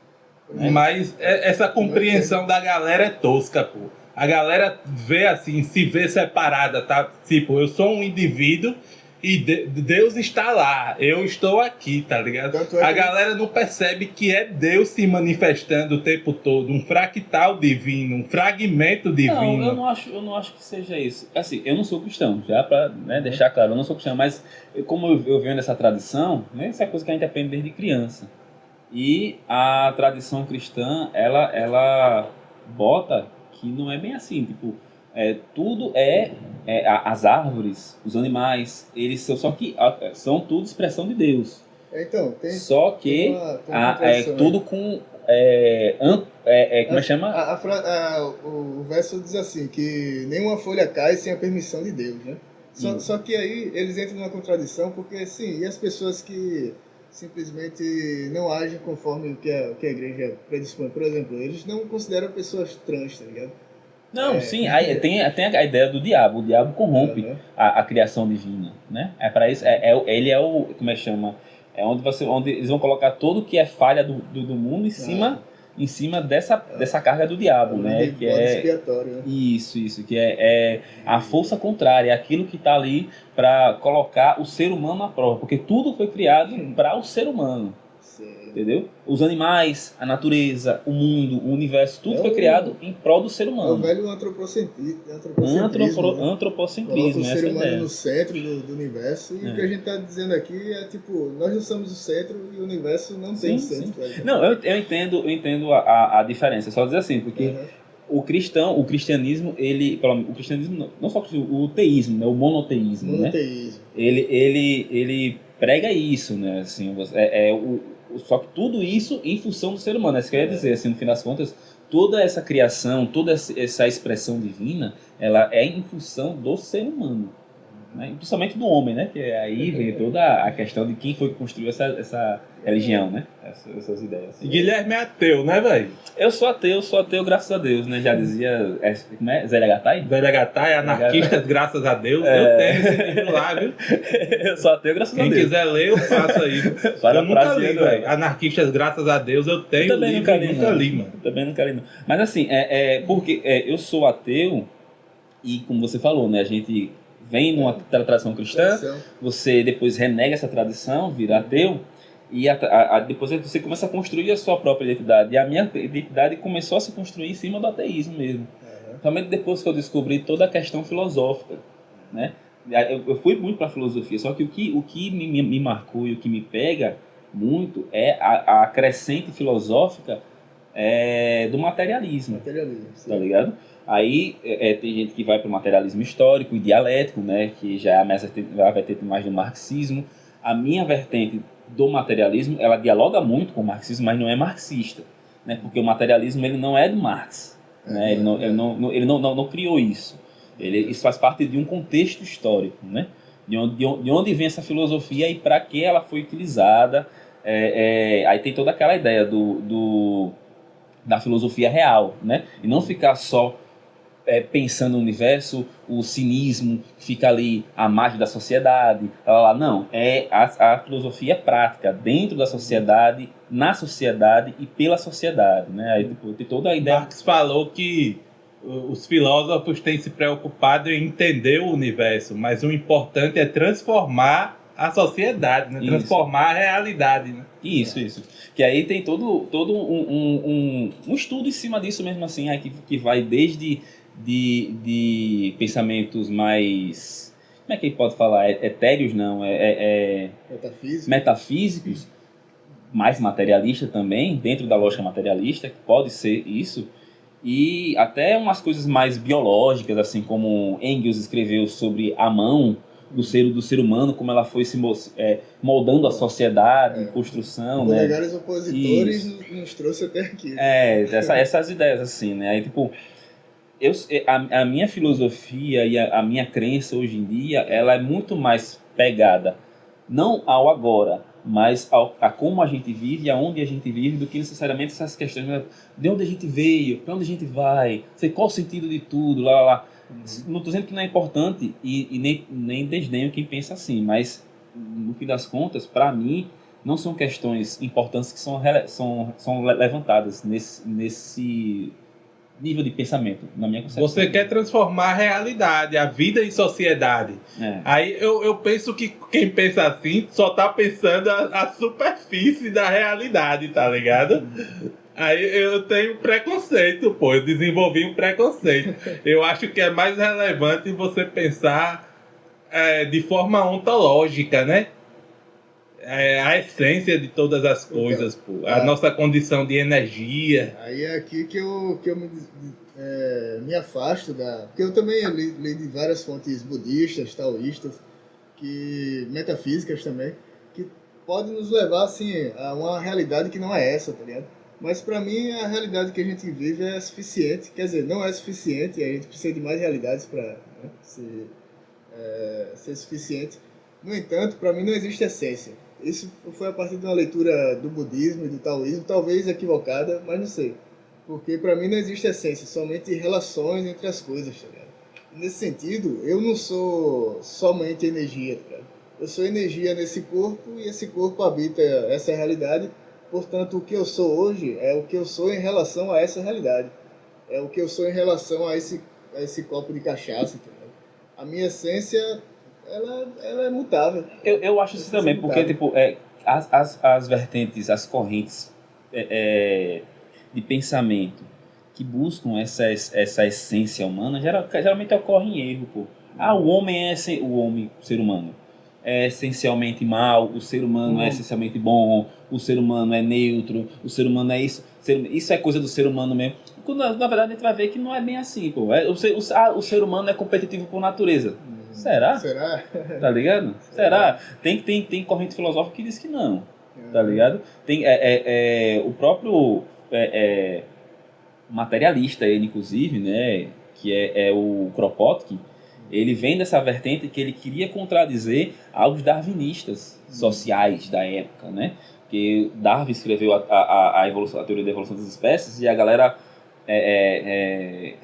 Mas essa compreensão da galera é tosca, pô. A galera vê assim, se vê separada, tá? Tipo, eu sou um indivíduo e Deus está lá, eu estou aqui, tá ligado? A galera não percebe que é Deus se manifestando o tempo todo, um fractal divino, um fragmento divino. Não, eu não acho que seja isso. Assim, eu não sou cristão, já para deixar claro, eu não sou cristão, mas como eu venho dessa tradição, né, isso é coisa que a gente aprende desde criança. E a tradição cristã, ela bota que não é bem assim, tipo, tudo as árvores, os animais, eles são tudo expressão de Deus. Então, Só que tem uma tudo com como é que chama? O verso diz assim, que nenhuma folha cai sem a permissão de Deus, né? Só que aí eles entram numa contradição, porque sim, e as pessoas que simplesmente não agem conforme o que a igreja predispõe, por exemplo, eles não consideram pessoas trans, tá ligado? Não, sim, aí tem a ideia do diabo. O diabo corrompe a criação divina, né? É para isso, ele é o, como é que chama? É onde eles vão colocar tudo que é falha do mundo em cima dessa carga do diabo, né? Que expiatório, né? Isso, que é a força contrária, é aquilo que está ali para colocar o ser humano à prova, porque tudo foi criado para o ser humano. Entendeu? Os animais, a natureza, o mundo, o universo, tudo foi criado em prol do ser humano. É o velho antropocentrismo. Antropocentrismo, o ser humano no centro do universo. E o que a gente está dizendo aqui é tipo, nós não somos o centro e o universo não tem centro. Não, eu entendo a diferença. Só dizer assim, porque o cristianismo, o cristianismo, não só o teísmo, né, o monoteísmo, né? Ele prega isso, né? Assim, só que tudo isso em função do ser humano. Isso quer dizer, assim, no fim das contas, toda essa criação, toda essa expressão divina, ela é em função do ser humano, né? Principalmente do homem, né? Que aí vem toda a questão de quem foi que construiu essa religião, né? Essas ideias. Assim. Guilherme é ateu, né, velho? Eu sou ateu, graças a Deus, né? Já dizia, como é? Zélia Gattai? Zélia Gattai, anarquistas, graças a Deus. Eu tenho esse livro lá, viu? Eu sou ateu, graças a Deus. Quem quiser ler, eu faço aí. Eu nunca li, velho. Anarquistas, graças a Deus, eu tenho o livro e nunca li, mano. Também nunca li, não. Mas assim, porque eu sou ateu e, como você falou, né? A gente vem numa tradição cristã, você depois renega essa tradição, vira ateu, e depois você começa a construir a sua própria identidade. E a minha identidade começou a se construir em cima do ateísmo mesmo. Principalmente depois que eu descobri toda a questão filosófica, né? Eu fui muito para a filosofia, só que o que me marcou e o que me pega muito é a crescente filosófica do materialismo. Tá ligado? Aí tem gente que vai para o materialismo histórico e dialético, né? Que já vai ter mais do marxismo. A minha vertente do materialismo, ela dialoga muito com o marxismo, mas não é marxista, né? Porque o materialismo ele não é do Marx, né? Ele não criou isso. Isso faz parte de um contexto histórico, né? De onde vem essa filosofia e para que ela foi utilizada. Aí tem toda aquela ideia da filosofia real, né? E não ficar só pensando no universo, o cinismo, fica ali a margem da sociedade, não, a filosofia prática dentro da sociedade, na sociedade e pela sociedade, né? Aí tem toda a ideia. Marx falou que os filósofos têm se preocupado em entender o universo, mas o importante é transformar a sociedade, né? Transformar a realidade, né? Isso. Que aí tem todo um estudo em cima disso mesmo assim, aí que vai desde de pensamentos mais, como é que pode falar? Etéreos não, metafísicos, mais materialista também, dentro da lógica materialista, que pode ser isso, e até umas coisas mais biológicas, assim como Engels escreveu sobre a mão do ser humano, como ela foi se moldando a sociedade, construção, né? Polegares opositores nos trouxe até aqui. Essas ideias assim, né? Aí tipo, a minha filosofia e a minha crença hoje em dia, ela é muito mais pegada, não ao agora, mas a como a gente vive, aonde a gente vive, do que necessariamente essas questões, né? De onde a gente veio, para onde a gente vai, qual o sentido de tudo, lá. Não estou dizendo que não é importante e nem desdenho quem pensa assim, mas no fim das contas, para mim, não são questões importantes que são levantadas nesse nível de pensamento, na minha concepção. Você quer transformar a realidade, a vida em sociedade. Aí eu penso que quem pensa assim só tá pensando a superfície da realidade, tá ligado? Aí eu tenho preconceito, eu desenvolvi um preconceito. Eu acho que é mais relevante você pensar de forma ontológica, né? é a essência de todas as coisas, pô. A Ah. nossa condição de energia. Aí é aqui que eu me afasto da... Porque eu também li de várias fontes budistas, taoístas, metafísicas também, que podem nos levar, assim, a uma realidade que não é essa, tá ligado? Mas pra mim a realidade que a gente vive é suficiente, quer dizer, não é suficiente, a gente precisa de mais realidades pra, né, ser suficiente. No entanto, pra mim não existe essência. Isso foi a partir de uma leitura do budismo e do taoísmo, talvez equivocada, mas não sei. Porque pra mim não existe essência, somente relações entre as coisas, tá ligado? Nesse sentido, eu não sou somente energia, tá ligado? Eu sou energia nesse corpo e esse corpo habita essa realidade. Portanto, o que eu sou hoje é o que eu sou em relação a essa realidade. É o que eu sou em relação a esse copo de cachaça, tá ligado? A minha essência, ela é mutável. Eu acho isso também, porque tipo, as vertentes, as correntes de pensamento que buscam essa essência humana, geralmente ocorre em erro, pô. O ser humano, é essencialmente mal, o ser humano é essencialmente bom, o ser humano é neutro, o ser humano é isso, isso é coisa do ser humano mesmo. Quando, na verdade a gente vai ver que não é bem assim, pô. O ser humano é competitivo por natureza. Será? Será? Tá ligado? Será? Tem corrente filosófica que diz que não, tá ligado? Tem o próprio materialista, ele inclusive, né, que é o Kropotkin, ele vem dessa vertente que ele queria contradizer aos darwinistas sociais da época, né? Que Darwin escreveu a teoria da evolução das espécies e a galera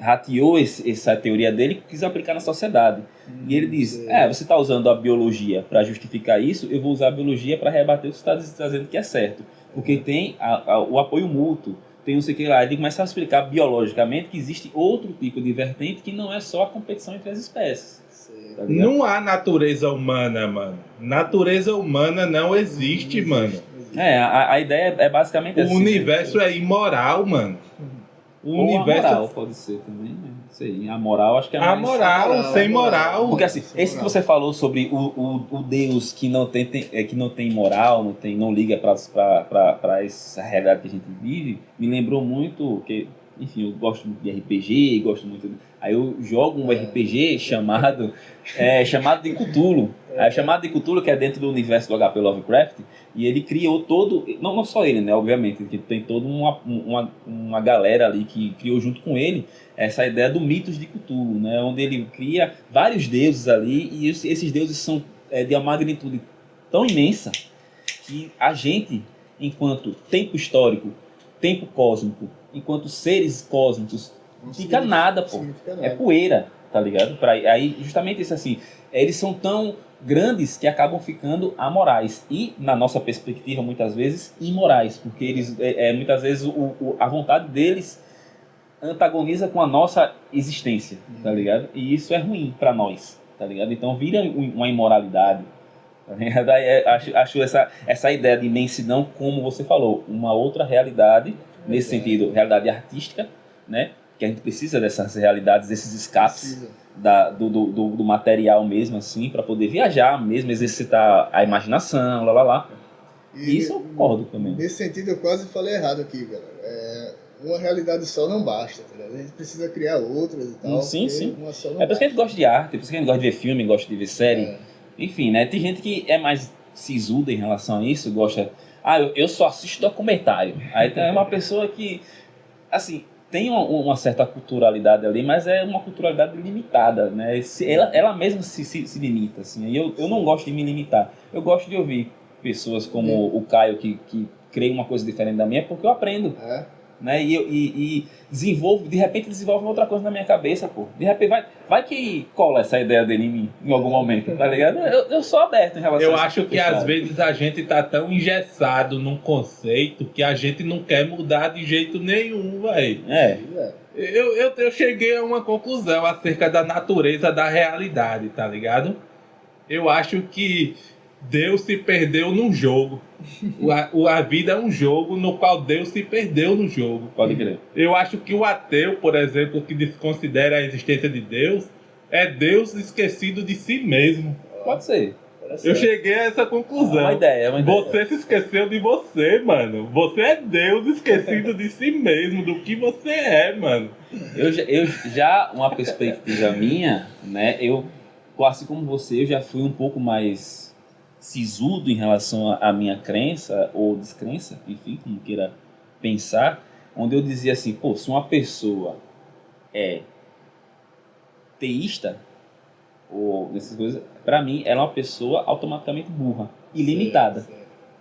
rateou essa teoria dele e quis aplicar na sociedade. E ele diz, você está usando a biologia para justificar isso, eu vou usar a biologia para rebater o que você está dizendo que é certo. Porque tem o apoio mútuo, tem não sei o que lá. Ele começa a explicar biologicamente que existe outro tipo de vertente que não é só a competição entre as espécies. Tá ligado? Não há natureza humana, mano. Natureza humana não existe, mano. A ideia é basicamente O assim. universo é imoral, mano. O Ou universo... a moral pode ser também, né? Não sei. A moral acho que é A mais... moral, sem moral. Porque assim, esse que você falou sobre o Deus que não tem moral, não liga para essa realidade que a gente vive, me lembrou muito que, enfim, eu gosto muito de RPG, gosto muito... Aí eu jogo um RPG chamado de Cthulhu. Aí o chamado de Cthulhu, que é dentro do universo do HP Lovecraft, e ele criou todo... Não só ele, né, obviamente, que tem toda uma galera ali que criou junto com ele essa ideia do mitos de Cthulhu, né, onde ele cria vários deuses ali, e esses deuses são de uma magnitude tão imensa que a gente, enquanto tempo histórico, tempo cósmico, enquanto seres cósmicos, não fica nada, pô. É poeira, tá ligado? Aí, justamente isso assim, eles são tão grandes que acabam ficando amorais. E, na nossa perspectiva, muitas vezes, imorais. Porque eles, muitas vezes, a vontade deles antagoniza com a nossa existência, tá ligado? E isso é ruim pra nós, tá ligado? Então vira uma imoralidade. Tá ligado? Acho essa ideia de imensidão, como você falou, uma outra realidade, nesse sentido, realidade artística, né? Que a gente precisa dessas realidades, desses escapes do material mesmo, assim, para poder viajar mesmo, exercitar a imaginação, lá. E isso eu concordo também. Nesse sentido, eu quase falei errado aqui, galera. Uma realidade só não basta, tá ligado? A gente precisa criar outras e tal. Sim. Uma só não por isso que a gente gosta de arte, por isso que a gente gosta de ver filme, gosta de ver série. Enfim, né? Tem gente que é mais sisuda em relação a isso, gosta... eu só assisto documentário. Aí tem uma pessoa que, assim... Tem uma certa culturalidade ali, mas é uma culturalidade limitada, né? Ela mesma se limita, assim. Eu não gosto de me limitar. Eu gosto de ouvir pessoas como o Caio, que creia uma coisa diferente da minha, porque eu aprendo. Né? E de repente desenvolve outra coisa na minha cabeça, pô. De repente vai que cola essa ideia dele em mim, em algum momento, tá ligado? Eu sou aberto em relação a isso. Eu acho que às vezes a gente tá tão engessado num conceito que a gente não quer mudar de jeito nenhum, velho. Eu cheguei a uma conclusão acerca da natureza da realidade, tá ligado? Eu acho que Deus se perdeu num jogo. A vida é um jogo no qual Deus se perdeu no jogo. Pode crer. Eu acho que o ateu, por exemplo, que desconsidera a existência de Deus, é Deus esquecido de si mesmo. Pode ser. Eu cheguei a essa conclusão. Uma ideia. Você se esqueceu de você, mano. Você é Deus esquecido de si mesmo, do que você é, mano. Eu já uma perspectiva minha, né? Eu, assim como você, eu já fui um pouco mais sisudo em relação à minha crença ou descrença, enfim, como queira pensar, onde eu dizia assim, pô, se uma pessoa é teísta, ou nessas coisas, pra mim ela é uma pessoa automaticamente burra, ilimitada. Sim.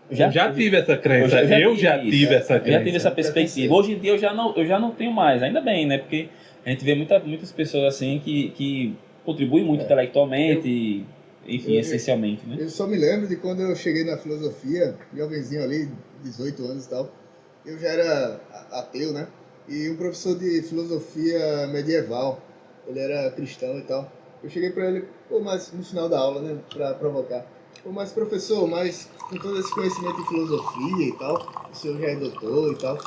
Eu já tive essa crença. Eu já tive essa crença. Já tive essa perspectiva. Hoje em dia eu já não tenho mais, ainda bem, né? Porque a gente vê muitas pessoas assim que contribuem muito intelectualmente, enfim, essencialmente, né? Eu só me lembro de quando eu cheguei na filosofia, jovenzinho ali, 18 anos e tal, eu já era ateu, né? E um professor de filosofia medieval, ele era cristão e tal. Eu cheguei pra ele, pô, mas no final da aula, né, pra provocar. Pô, mas professor, mas com todo esse conhecimento em filosofia e tal, o senhor já é doutor e tal,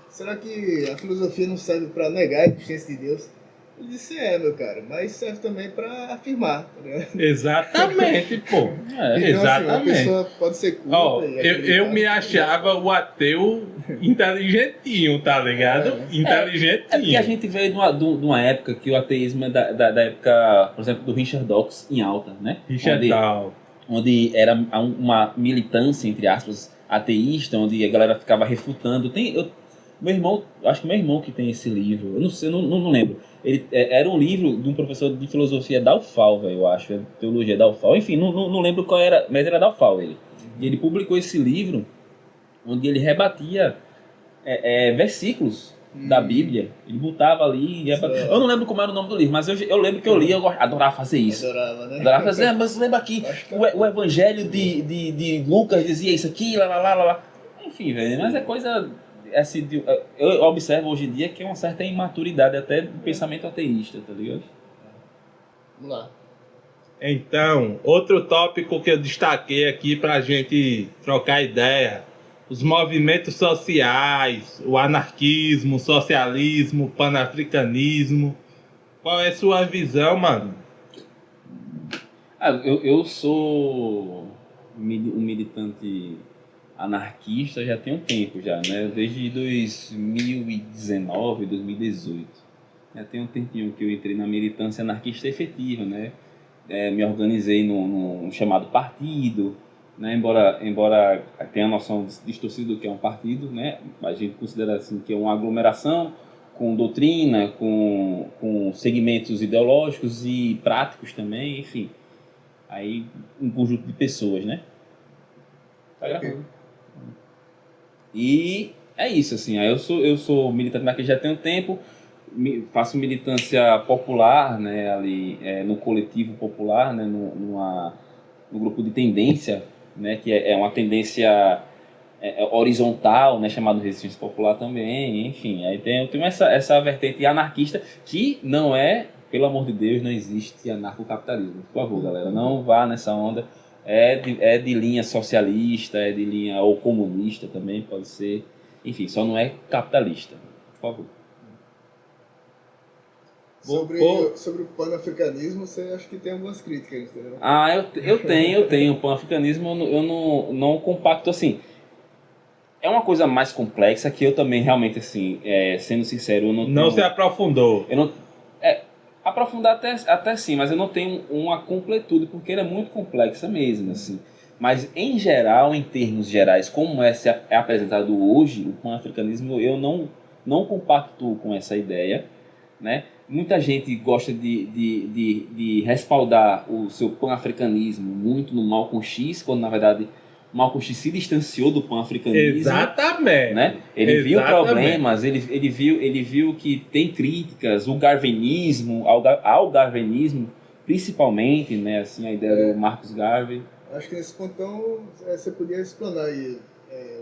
será que a filosofia não serve pra negar a existência de Deus? Ele disse, meu cara, mas serve também pra afirmar, tá ligado? Exatamente, pô. Então, Exatamente. assim, uma pessoa pode ser culta eu me achava o ateu inteligentinho, tá ligado? Inteligentinho. É porque a gente veio de uma época que o ateísmo é da época, por exemplo, do Richard Dawkins em alta, né? Richard Dawkins. Onde era uma militância, entre aspas, ateísta, onde a galera ficava refutando. Meu irmão, acho que meu irmão que tem esse livro, eu não sei, não lembro. Ele era um livro de um professor de filosofia da UFAL, eu acho, teologia da UFAL. Enfim, não lembro qual era, mas era da UFAL ele. E ele publicou esse livro onde ele rebatia versículos da Bíblia. Ele botava ali. Eu não lembro como era o nome do livro, mas eu lembro que eu li, eu adorava fazer isso. Adorava, né? Adorava fazer, mas lembra aqui, o Evangelho de Lucas dizia isso aqui, lá. Enfim, velho, mas é coisa. Assim, eu observo hoje em dia que é uma certa imaturidade até do pensamento ateísta, tá ligado? Vamos lá. Então, outro tópico que eu destaquei aqui pra gente trocar ideia: os movimentos sociais, o anarquismo, o socialismo, o panafricanismo. Qual é a sua visão, mano? Eu sou um militante anarquista já tem um tempo já, né? Desde 2019, 2018. Já tem um tempinho que eu entrei na militância anarquista efetiva, né? Me organizei num chamado partido, né? Embora tenha a noção distorcida do que é um partido, né? A gente considera assim que é uma aglomeração com doutrina, com segmentos ideológicos e práticos também, enfim. Aí um conjunto de pessoas, né? Tá gravando. E é isso, assim. Aí eu sou militante anarquista já tem um tempo, faço militância popular, né? Ali no coletivo popular, né? No grupo de tendência, né? Que é uma tendência horizontal, né? Chamado Resistência Popular também, enfim. Aí eu tenho essa vertente anarquista que não é, pelo amor de Deus, não existe anarcocapitalismo. Por favor, galera, não vá nessa onda. É de linha socialista, é de linha ou comunista também, pode ser. Enfim, só não é capitalista. Por favor. Sobre o panafricanismo, você acha que tem algumas críticas, entendeu? Eu tenho. O panafricanismo eu não compacto assim. É uma coisa mais complexa que eu também realmente, assim, sendo sincero, eu não se aprofundou. Eu não, aprofundar até sim, mas eu não tenho uma completude, porque ela é muito complexa mesmo, assim. Mas, em geral, em termos gerais, como é apresentado hoje, o panafricanismo, eu não compacto com essa ideia, né? Muita gente gosta de respaldar o seu panafricanismo muito no Malcolm X, quando, na verdade, Malcolm X se distanciou do panafricanismo. Exatamente. Né? Ele viu problemas, ele viu que tem críticas, o garvenismo, ao garvenismo, principalmente, né? Assim, a ideia do Marcus Garvey. Acho que nesse pontão você podia explanar aí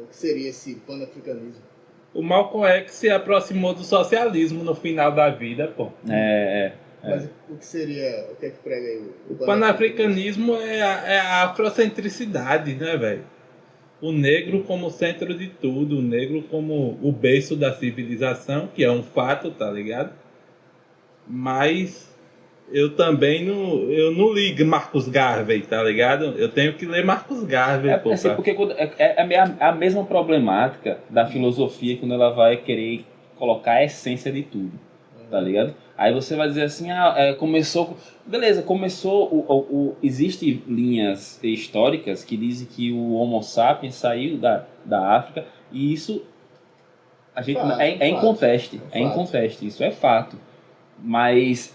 o que seria esse panafricanismo. O Malcolm X se aproximou do socialismo no final da vida, pô. Mas o que seria, o que é que prega aí? O panafricanismo é a afrocentricidade, né, velho? O negro como centro de tudo, o negro como o berço da civilização, que é um fato, tá ligado? Mas eu também não ligo Marcus Garvey, tá ligado? Eu tenho que ler Marcus Garvey, pô. Assim, porque a mesma problemática da filosofia quando ela vai querer colocar a essência de tudo, tá ligado? Aí você vai dizer assim, começou... Beleza, começou... Existe linhas históricas que dizem que o Homo sapiens saiu da África, e isso a gente, é inconteste, isso é fato. Mas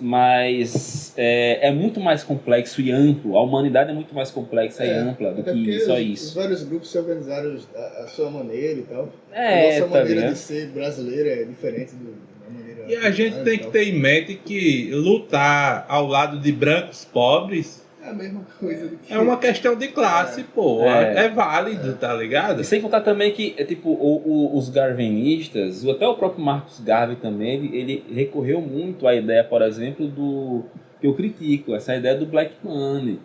é muito mais complexo e amplo. A humanidade é muito mais complexa e ampla do que só isso. Os vários grupos se organizaram à sua maneira e tal. A nossa maneira de ser brasileira é diferente da maneira... E a gente tem que ter em mente que lutar ao lado de brancos pobres é a mesma coisa do que... é uma questão de classe, pô. É válido, tá ligado? E sem contar também que, tipo, os garvenistas, até o próprio Marcus Garvey também, ele recorreu muito à ideia, por exemplo, que eu critico, essa ideia do black money.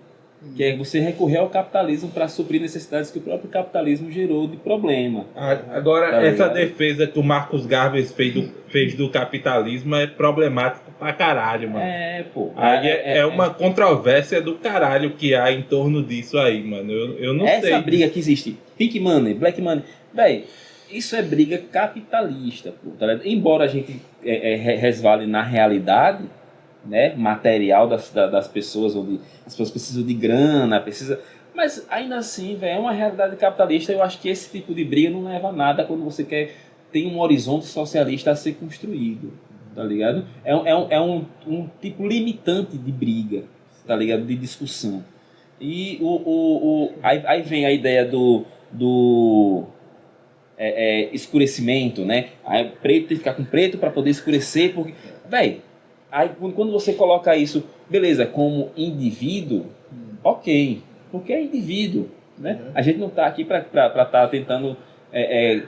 Que é você recorrer ao capitalismo para suprir necessidades que o próprio capitalismo gerou de problema. Agora, tá essa ligado? defesa que o Marcus Garvey fez do capitalismo é problemático pra caralho, mano. Pô. Aí é uma controvérsia do caralho que há em torno disso aí, mano. Eu não sei. Essa briga que existe, pink money, black money, véi, isso é briga capitalista, pô, tá ligado? Embora a gente resvale na realidade, né, material das pessoas, onde as pessoas precisam de grana, mas ainda assim, velho, é uma realidade capitalista. Eu acho que esse tipo de briga não leva a nada quando você tem um horizonte socialista a ser construído, tá ligado? É um tipo limitante de briga, tá ligado? De discussão. E aí vem a ideia do escurecimento, né? Aí preto tem que ficar com preto para poder escurecer, porque, velho, aí quando você coloca isso, beleza, como indivíduo, ok, porque é indivíduo, né? A gente não está aqui para estar tentando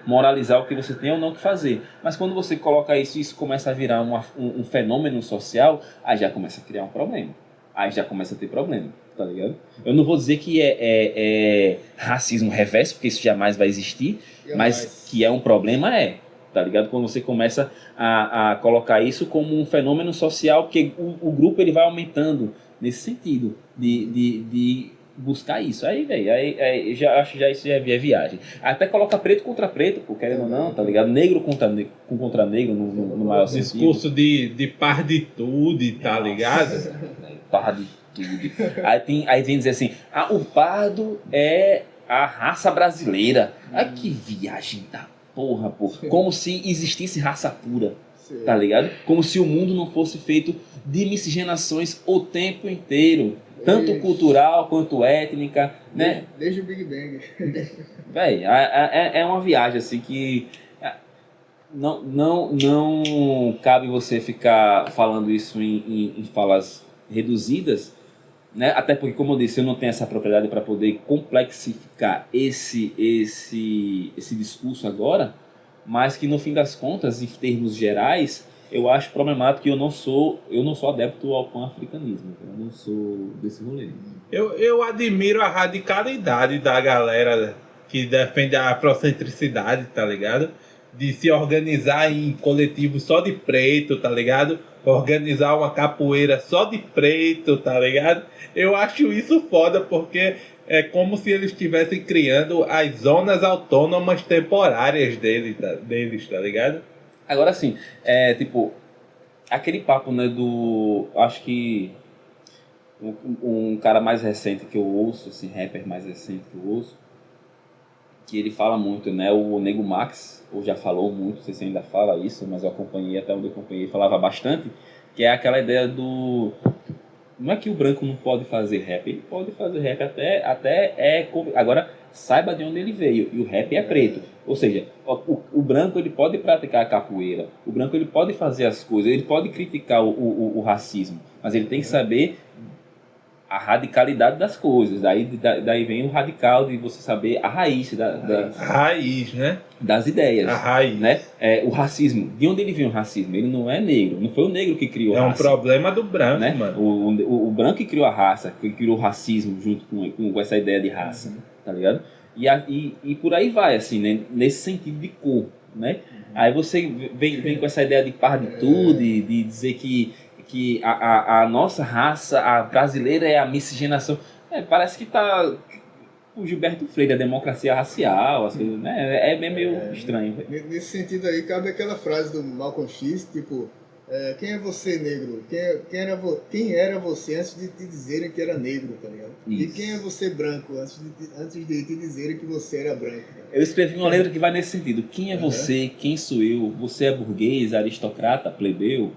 moralizar o que você tem ou não que fazer. Mas quando você coloca isso começa a virar um fenômeno social, aí já começa a criar um problema. Aí já começa a ter problema, tá ligado? Eu não vou dizer que é racismo reverso, porque isso jamais vai existir, mas que é um problema, tá ligado? Quando você começa a colocar isso como um fenômeno social, porque o grupo ele vai aumentando nesse sentido de buscar isso. Aí, velho, aí já acho que isso já é viagem. Até coloca preto contra preto, pô, querendo ou não, tá ligado? Negro contra negro no maior sentido. Discurso de parditude, tá ligado? Parditude. Aí vem dizer assim, o pardo é a raça brasileira. Ai, que viagem da porra, pô. Como se existisse raça pura, tá ligado? Como se o mundo não fosse feito de miscigenações o tempo inteiro. Tanto cultural quanto étnica, né? Desde o Big Bang. Véi, é uma viagem assim que não cabe você ficar falando isso em falas reduzidas, né? Até porque, como eu disse, eu não tenho essa propriedade para poder complexificar esse discurso agora, mas que no fim das contas, em termos gerais, eu acho problemático que eu não sou adepto ao pan-africanismo. Eu não sou desse rolê. Eu admiro a radicalidade da galera que defende a afrocentricidade, tá ligado? De se organizar em coletivos só de preto, tá ligado? Organizar uma capoeira só de preto, tá ligado? Eu acho isso foda, porque é como se eles estivessem criando as zonas autônomas temporárias deles, tá ligado? Agora sim, tipo, aquele papo, né, acho que um cara mais recente que eu ouço, assim, rapper mais recente que eu ouço, que ele fala muito, né, o Nego Max, ou já falou muito, não sei se ainda fala isso, mas eu acompanhei, até onde eu acompanhei, falava bastante, que é aquela ideia não é que o branco não pode fazer rap, ele pode fazer rap agora saiba de onde ele veio, e o rap é preto, ou seja, o branco ele pode praticar a capoeira, o branco ele pode fazer as coisas, ele pode criticar o racismo, mas ele tem que saber a radicalidade das coisas, daí vem o radical de você saber a raiz a raiz, né? Das ideias, a raiz, né? O racismo, de onde ele vem o racismo? Ele não é negro, não foi o negro que criou a raça. É um problema do branco, né? mano. O branco que criou a raça, que criou o racismo junto com essa ideia de raça, tá ligado? E por aí vai, assim, né? Nesse sentido de cor, né? Aí você vem com essa ideia de parditude, de dizer que que a nossa raça, a brasileira, é a miscigenação. Parece que tá o Gilberto Freire, a democracia racial, as coisas, né? É meio estranho. Nesse sentido aí, cabe aquela frase do Malcolm X, tipo, quem é você, negro? Quem era você antes de te dizerem que era negro, tá ligado? Isso. E quem é você, branco, antes de te dizerem que você era branco? Tá? Eu escrevi uma letra que vai nesse sentido. Quem é você? Quem sou eu? Você é burguês, aristocrata, plebeu?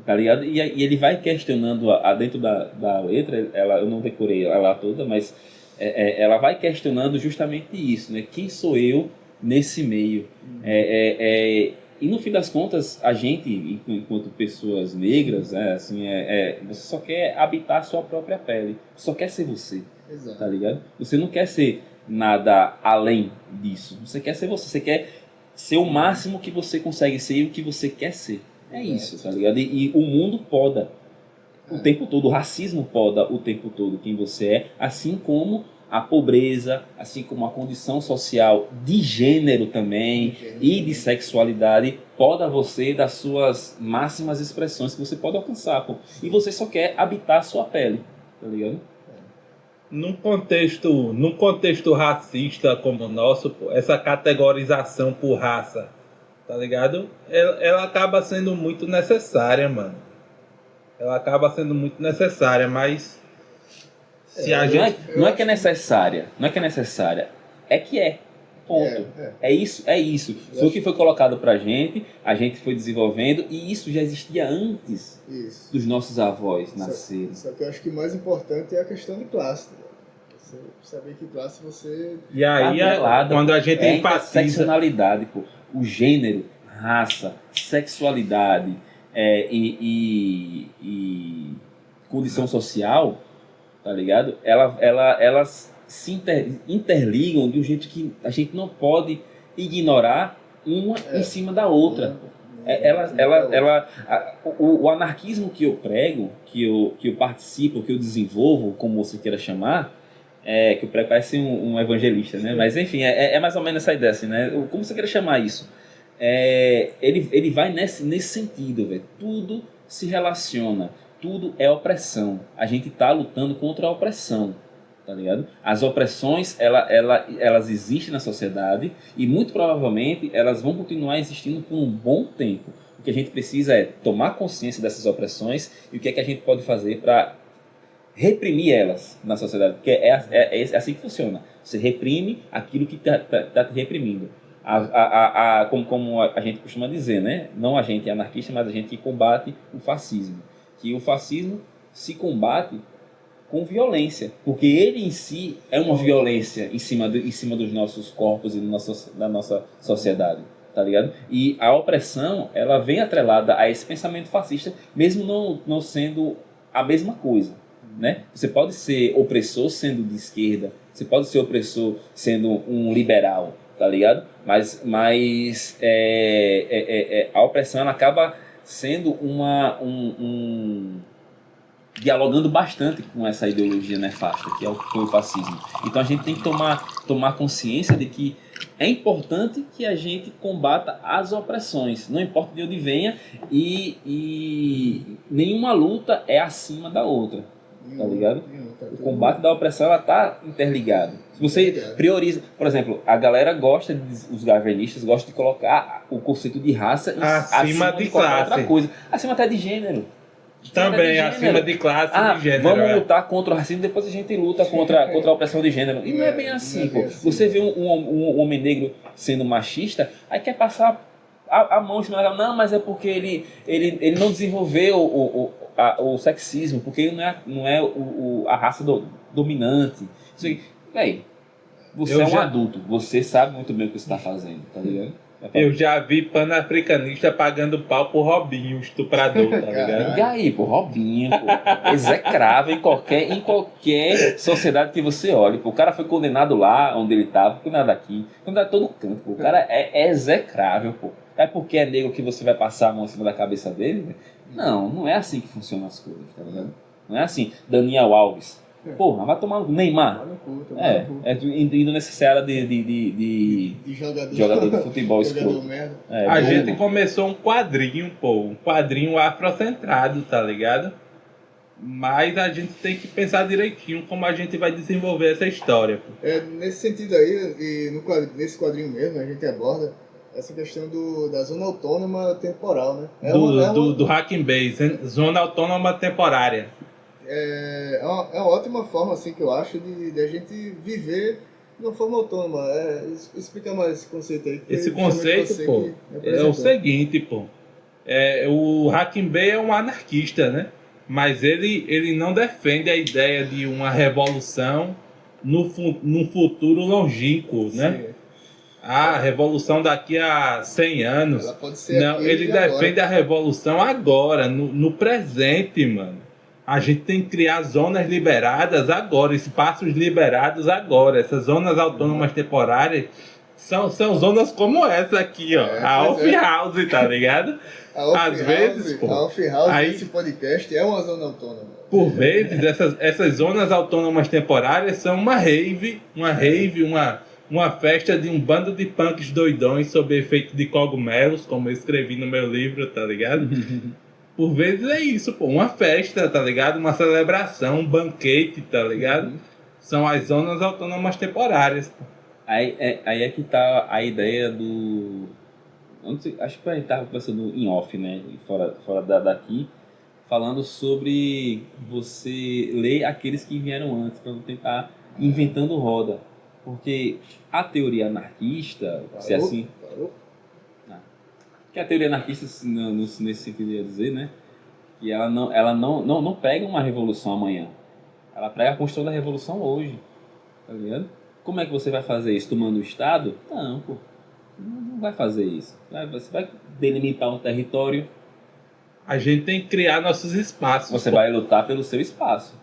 Tá ligado? E ele vai questionando dentro da letra, eu não decorei ela toda, mas ela vai questionando justamente isso, né? Quem sou eu nesse meio? E no fim das contas, a gente, enquanto pessoas negras, assim, você só quer habitar a sua própria pele, só quer ser você. Exato. Tá ligado? Você não quer ser nada além disso, você quer ser você quer ser o máximo que você consegue ser e o que você quer ser. É isso, tá ligado? E o mundo poda o tempo todo, o racismo poda o tempo todo quem você é, assim como a pobreza, assim como a condição social de gênero também e de sexualidade poda você das suas máximas expressões que você pode alcançar, pô. E você só quer habitar a sua pele, tá ligado? Num contexto racista como o nosso, pô, essa categorização por raça, tá ligado? Ela acaba sendo muito necessária, mano. Ela acaba sendo muito necessária, mas se a gente... Não é que é necessária, é que é. Ponto. É isso. Foi o que foi colocado pra gente, a gente foi desenvolvendo, e isso já existia antes dos nossos avós nascerem. Só que eu acho que o mais importante é a questão de classe. Você saber que classe você... E aí, quando a gente enfatiza... Interseccionalidade, pô. O gênero, raça, sexualidade e condição social, tá ligado? Elas se interligam de um jeito que a gente não pode ignorar uma em cima da outra. O anarquismo que eu prego, que eu participo, que eu desenvolvo, como você queira chamar, que eu prego parece um evangelista, né? Mas enfim, é mais ou menos essa ideia, assim, né? Como você queira chamar isso? Ele vai nesse sentido, velho. Tudo se relaciona, tudo é opressão. A gente tá lutando contra a opressão. Tá ligado? As opressões, elas existem na sociedade e muito provavelmente elas vão continuar existindo por um bom tempo. O que a gente precisa é tomar consciência dessas opressões e o que é que a gente pode fazer para reprimir elas na sociedade. Porque é assim que funciona. Você reprime aquilo que tá te reprimindo. Como a gente costuma dizer, né? Não a gente é anarquista, mas a gente que combate o fascismo. Que o fascismo se combate com violência, porque ele em si é uma violência em cima dos nossos corpos e da nossa sociedade, tá ligado? E a opressão, ela vem atrelada a esse pensamento fascista, mesmo não sendo a mesma coisa, né? Você pode ser opressor sendo de esquerda, você pode ser opressor sendo um liberal, tá ligado? Mas a opressão, ela acaba sendo dialogando bastante com essa ideologia nefasta, que foi o fascismo. Então a gente tem que tomar consciência de que é importante que a gente combata as opressões, não importa de onde venha, e nenhuma luta é acima da outra, tá ligado? O combate da opressão, ela tá interligado. Se você prioriza, por exemplo, a galera os gavernistas gostam de colocar o conceito de raça acima de qualquer classe. outra coisa, acima até de gênero. Também, acima de classe e de gênero. Vamos lutar contra o racismo, depois a gente luta contra a opressão de gênero. E não é bem assim, pô. Você vê um homem negro sendo machista, aí quer passar a mão em cima da... Não, mas é porque ele não desenvolveu o sexismo, porque ele não é a raça dominante. Isso aí. Véi, você é um adulto, você sabe muito bem o que você está fazendo, tá ligado? Eu já vi panafricanista pagando pau por Robinho, estuprador, tá ligado? E aí, pô, Robinho, pô, execrável em qualquer sociedade que você olhe. Pô, o cara foi condenado lá onde ele tava, condenado aqui, condenado em todo canto. Pô, o cara é execrável, pô. É porque é negro que você vai passar a mão em cima da cabeça dele? Não é assim que funcionam as coisas, tá ligado? Não é assim. Daniel Alves, Porra, vai tomar no Neymar. Tomar no cu, tomar no cu. Indo nessa seara de De jogador. jogador de futebol Jogador escroto. merda. A gente começou um quadrinho, pô. Um quadrinho afrocentrado, tá ligado? Mas a gente tem que pensar direitinho como a gente vai desenvolver essa história, pô. Nesse sentido aí, e nesse quadrinho mesmo, a gente aborda essa questão da zona autônoma temporal, né? Do Hacking Base, Zona Autônoma Temporária. É uma ótima forma, assim, que eu acho, de a gente viver de uma forma autônoma. Explica mais esse conceito aí. Esse conceito, pô, é o seguinte, pô. O Hacking Bay é um anarquista, né? Mas ele não defende a ideia de uma revolução num futuro longínquo, né? Sim. A revolução daqui a 100 anos. Ela pode ser Não, aqui ele e defende agora. a revolução agora, no presente, mano. A gente tem que criar zonas liberadas agora, espaços liberados agora. Essas zonas autônomas temporárias são zonas como essa aqui, ó. A Off House, tá ligado? Às vezes, pô. A Off House aí, desse podcast é uma zona autônoma. Por vezes, essas zonas autônomas temporárias são uma festa de um bando de punks doidões sob efeito de cogumelos, como eu escrevi no meu livro, tá ligado? Por vezes é isso, pô, uma festa, tá ligado? Uma celebração, um banquete, tá ligado? São as zonas autônomas temporárias, pô. Aí é que tá a ideia do... Acho que a gente tava conversando em off, né? Fora daqui, falando sobre você ler aqueles que vieram antes, para não tentar inventando roda. Porque a teoria anarquista, se assim... Que a teoria anarquista, nesse sentido, ia dizer, né? Que ela não prega uma revolução amanhã. Ela prega a construção da revolução hoje. Tá ligado? Como é que você vai fazer isso? Tomando o Estado? Não, pô. Não vai fazer isso. Você vai delimitar um território. A gente tem que criar nossos espaços. Você vai lutar pelo seu espaço.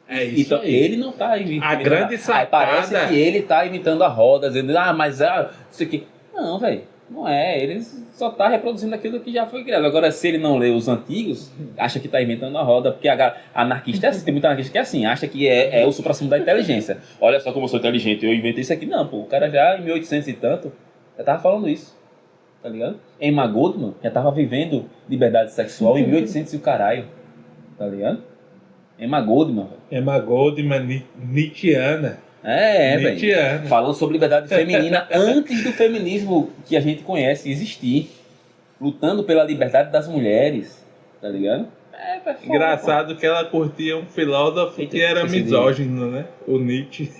É isso então, aí. ele não está imitando. A grande sacada... Parece que ele está imitando a roda, dizendo, isso aqui. Não, velho. Não é. Ele só está reproduzindo aquilo que já foi criado. Agora, se ele não lê os antigos, acha que está inventando a roda, porque anarquista é assim. Tem muito anarquista que é assim, acha que é o suprassumo da inteligência. Olha só como eu sou inteligente, eu inventei isso aqui. Não, pô. O cara já, em 1800 e tanto, já estava falando isso. Tá ligado? Emma Goldman já estava vivendo liberdade sexual em 1800 e o caralho. Tá ligado? Emma Goldman. Nietzscheana. Velho. Falando sobre liberdade feminina antes do feminismo que a gente conhece existir. Lutando pela liberdade das mulheres. Tá ligado? Foda, engraçado, pô. Que ela curtia um filósofo que era misógino, né? O Nietzsche.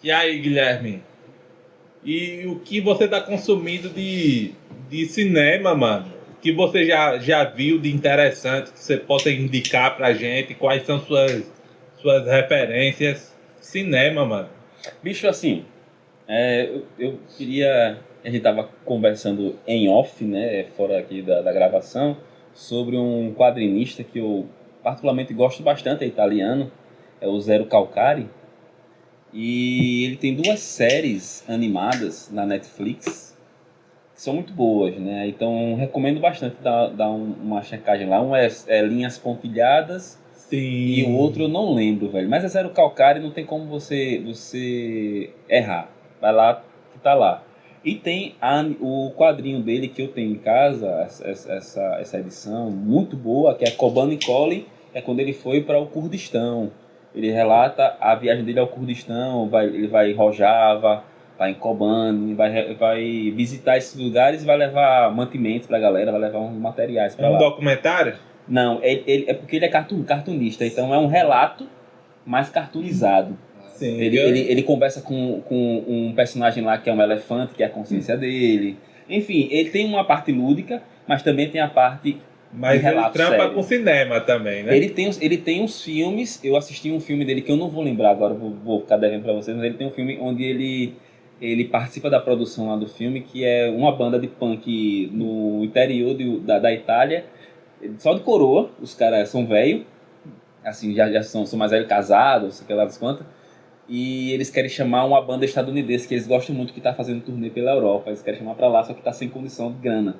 E aí, Guilherme? E o que você tá consumindo de cinema, mano? O que você já viu de interessante que você possa indicar pra gente? Quais são suas referências? Cinema, mano. Bicho, assim, eu queria... A gente tava conversando em off, né, fora aqui da gravação, sobre um quadrinista que eu particularmente gosto bastante, é italiano, é o Zero Calcari. E ele tem 2 séries animadas na Netflix que são muito boas, né? Então recomendo bastante dar uma checagem lá. Um é Linhas Pontilhadas. Sim. E o outro eu não lembro, velho. Mas é Zero Calcari, não tem como você errar. Vai lá que tá lá. E tem o quadrinho dele que eu tenho em casa, essa edição muito boa, que é Kobane e Colin, é quando ele foi para o Kurdistão. Ele relata a viagem dele ao Kurdistão, ele vai em Rojava, vai em Kobane, vai visitar esses lugares e vai levar mantimentos pra galera, vai levar uns materiais pra lá. É um documentário? Não, é porque ele é cartunista, então é um relato mais cartoonizado. Sim, ele conversa com um personagem lá que é um elefante, que é a consciência dele. Enfim, ele tem uma parte lúdica, mas também tem a parte... Mas ele trampa com cinema também, né? Ele tem uns filmes, eu assisti um filme dele que eu não vou lembrar agora, vou ficar devendo pra vocês, mas ele tem um filme onde ele participa da produção lá do filme, que é uma banda de punk no interior da Itália, só de coroa, os caras são velhos, assim, já são mais velhos, casados, sei lá das quantas, e eles querem chamar uma banda estadunidense que eles gostam muito, que tá fazendo turnê pela Europa, eles querem chamar pra lá, só que tá sem condição de grana.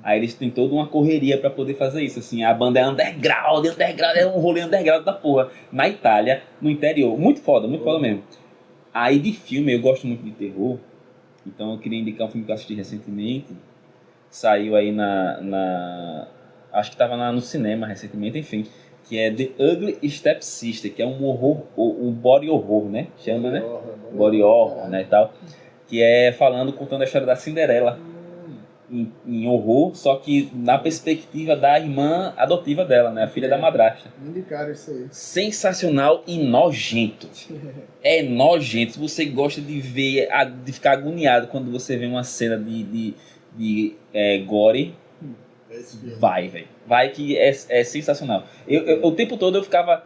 Aí eles têm toda uma correria pra poder fazer isso, assim, a banda é underground, é um rolê underground da porra. Na Itália, no interior, muito foda mesmo. Aí de filme, eu gosto muito de terror, então eu queria indicar um filme que eu assisti recentemente, saiu aí acho que tava no cinema recentemente, enfim, que é The Ugly Stepsister, que é um horror, um body horror, né? Chama, né? Body horror, né, e tal. Que é contando a história da Cinderela em horror, só que na perspectiva da irmã adotiva dela, né? A filha da madrasta. Me indicaram isso aí. Sensacional e nojento. É nojento. Se você gosta de ver, de ficar agoniado quando você vê uma cena de gore, vai, velho. Vai que é sensacional. O tempo todo eu ficava...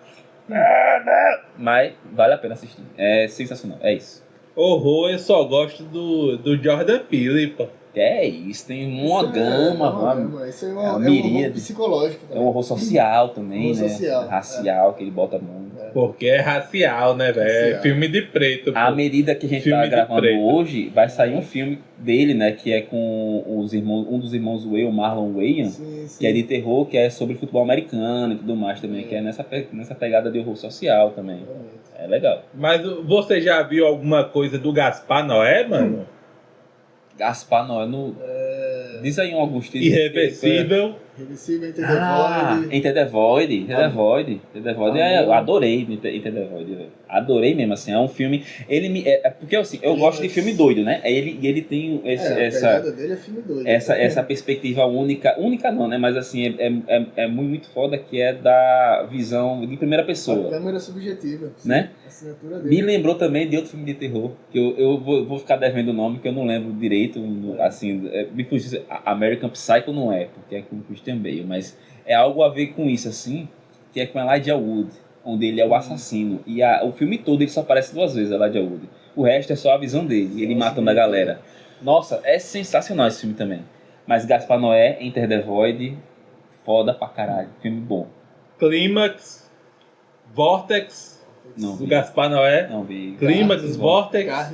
Mas vale a pena assistir. É sensacional. É isso. Horror, eu só gosto do Jordan Peele, pô. É isso, tem uma gama, isso é uma um horror miríade. psicológico também. É um horror social também, Horror né? social, Racial, que ele bota muito. Porque é racial, né, velho? É Racial. filme de preto, pô. À medida que a gente Filme tá de gravando preto. hoje, vai sair um filme dele, né? Que é com um dos irmãos Wayans, o Marlon Wayans, Sim. que é de terror, que é sobre futebol americano e tudo mais também, que é nessa pegada de horror social também. É legal. Mas você já viu alguma coisa do Gaspar Noé, mano? Gaspar Noé no... Diz aí alguns títulos. Irreversível. Reversível, Enter the Void. Enter the Void. Eu adorei Enter the Void, velho. Adorei mesmo, assim, é um filme... Porque assim, eu gosto de filme doido, né? Ele tem A pegada dele é filme doido. essa perspectiva única não, né? Mas assim, é muito foda, que é da visão de primeira pessoa. A câmera subjetiva. Né? A assinatura dele. Me lembrou também de outro filme de terror, que eu vou ficar devendo o nome, que eu não lembro direito, assim, me fugiu, American Psycho não é, porque é com Christian Bale, mas é algo a ver com isso, assim, que é com Elijah Wood, onde ele é o assassino, e o filme todo ele só aparece 2 vezes, Elijah Wood. O resto é só a visão dele, ele matando a galera. Nossa, é sensacional esse filme também. Mas Gaspar Noé, Enter the Void, foda pra caralho, filme bom. Clímax, Vortex, Não do vi. Gaspar Noé. Não vi. Clímax, Vortex.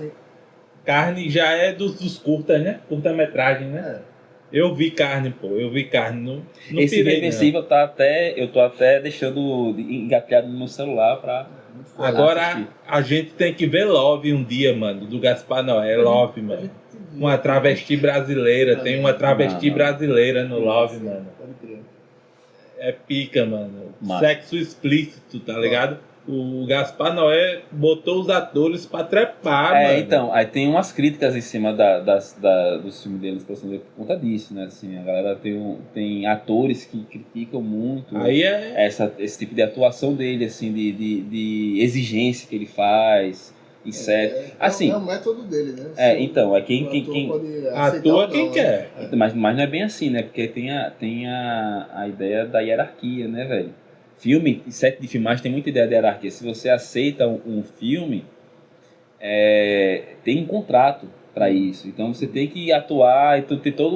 Carne. Já é dos curtas, né? Curta-metragem, né? Eu vi Carne, pô. Eu vi Carne. Não Esse pirei, Irreversível eu tô até deixando engatilhado no meu celular pra... Agora assistir. a gente tem que ver Love um dia, mano. Do Gaspar Noé. Love, mano. Uma travesti brasileira. Tem uma travesti brasileira no Love, mano. Pode crer. É pica, mano. Massa. Sexo explícito, tá ligado? O Gaspar Noé botou os atores pra trepar, mano. Então, aí tem umas críticas em cima dos filmes deles por conta disso, né? Assim, a galera tem atores que criticam muito Aí é... esse tipo de atuação dele, assim, de exigência que ele faz, em série. Assim, É o método dele, né? então, é quem atua quem quer. Mas não é bem assim, né? Porque tem a ideia da hierarquia, né, velho? Set de filmagem tem muita ideia de hierarquia. Se você aceita um filme, tem um contrato para isso. Então você tem que atuar e ter toda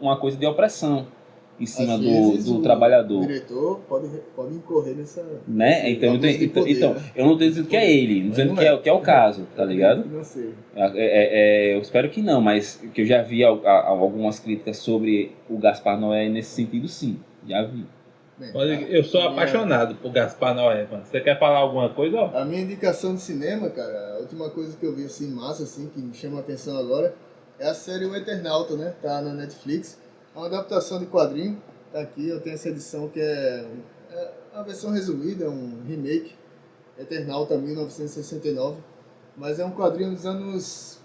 uma coisa de opressão em cima do trabalhador. O diretor pode incorrer nessa... Né? Então eu não estou dizendo que é ele, não dizendo que é o caso, tá ligado? Não sei. Eu espero que não, mas que eu já vi algumas críticas sobre o Gaspar Noé nesse sentido, sim. Já vi. Bem, Eu sou apaixonado por Gaspar Noé, mano. Você quer falar alguma coisa? A minha indicação de cinema, cara, a última coisa que eu vi assim, massa, assim, que me chama a atenção agora, é a série O Eternauta, né? Tá na Netflix. É uma adaptação de quadrinho. Tá aqui, eu tenho essa edição que é a versão resumida, um remake. Eternauta 1969. Mas é um quadrinho dos anos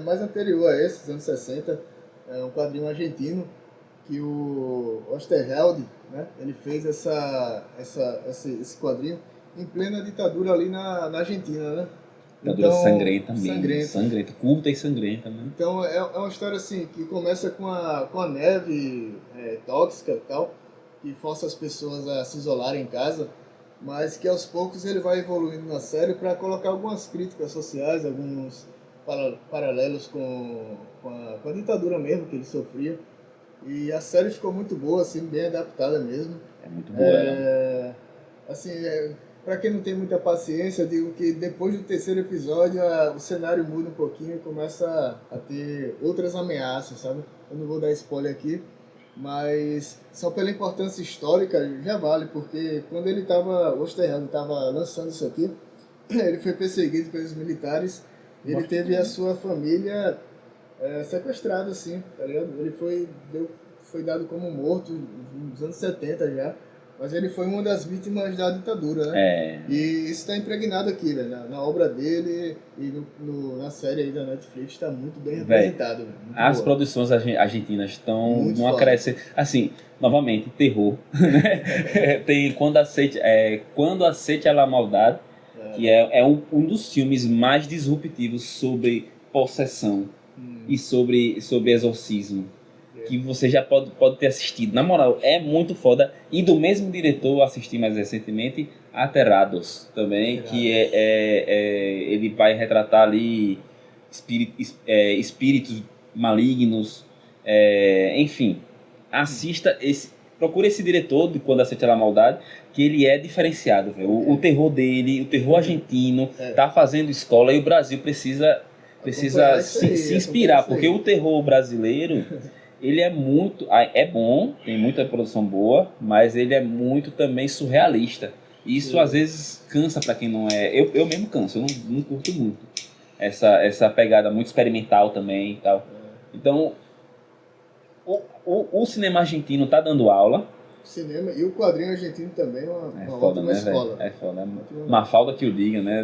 mais anterior a esses, anos 60. É um quadrinho argentino que o Osterheld, né, ele fez esse quadrinho em plena ditadura ali na Argentina, né? Ditadura sangrenta mesmo. Sangrenta, curta e sangrenta, né? Então é uma história assim que começa com a neve tóxica e tal, que força as pessoas a se isolarem em casa, mas que aos poucos ele vai evoluindo na série para colocar algumas críticas sociais, alguns paralelos com a ditadura mesmo que ele sofria. E a série ficou muito boa, assim, bem adaptada mesmo. É muito boa, assim, Pra quem não tem muita paciência, eu digo que depois do terceiro episódio o cenário muda um pouquinho e começa a ter outras ameaças, sabe? Eu não vou dar spoiler aqui, mas só pela importância histórica já vale, porque quando ele estava, o Osterheld estava lançando isso aqui, ele foi perseguido pelos militares e ele teve a sua família sequestrada, assim, tá ligado? Ele foi dado como morto nos anos 70 já. Mas ele foi uma das vítimas da ditadura, né? E isso está impregnado aqui, velho. Na obra dele e na série aí da Netflix está muito bem representado. As produções argentinas estão numa crescente. Assim, novamente, terror. Né? Tem Quando Aceite a La Maldade, que é um dos filmes mais disruptivos sobre possessão e sobre exorcismo. Que você já pode ter assistido. Na moral, é muito foda. E do mesmo diretor, assisti mais recentemente, Aterrados também, que ele vai retratar ali espíritos malignos. Enfim, procure esse diretor de Quando Aceite a Maldade, que ele é diferenciado. O terror dele, o terror argentino, tá fazendo escola e o Brasil precisa se inspirar, porque o terror brasileiro... Ele é bom, tem muita produção boa, mas ele é muito também surrealista. Isso às vezes cansa pra quem não é... Eu mesmo canso, eu não curto muito. Essa pegada muito experimental também e tal. Então, o cinema argentino tá dando aula. Cinema e o quadrinho argentino também é uma foda, ótima escola. É foda. Mafalda que o diga, né?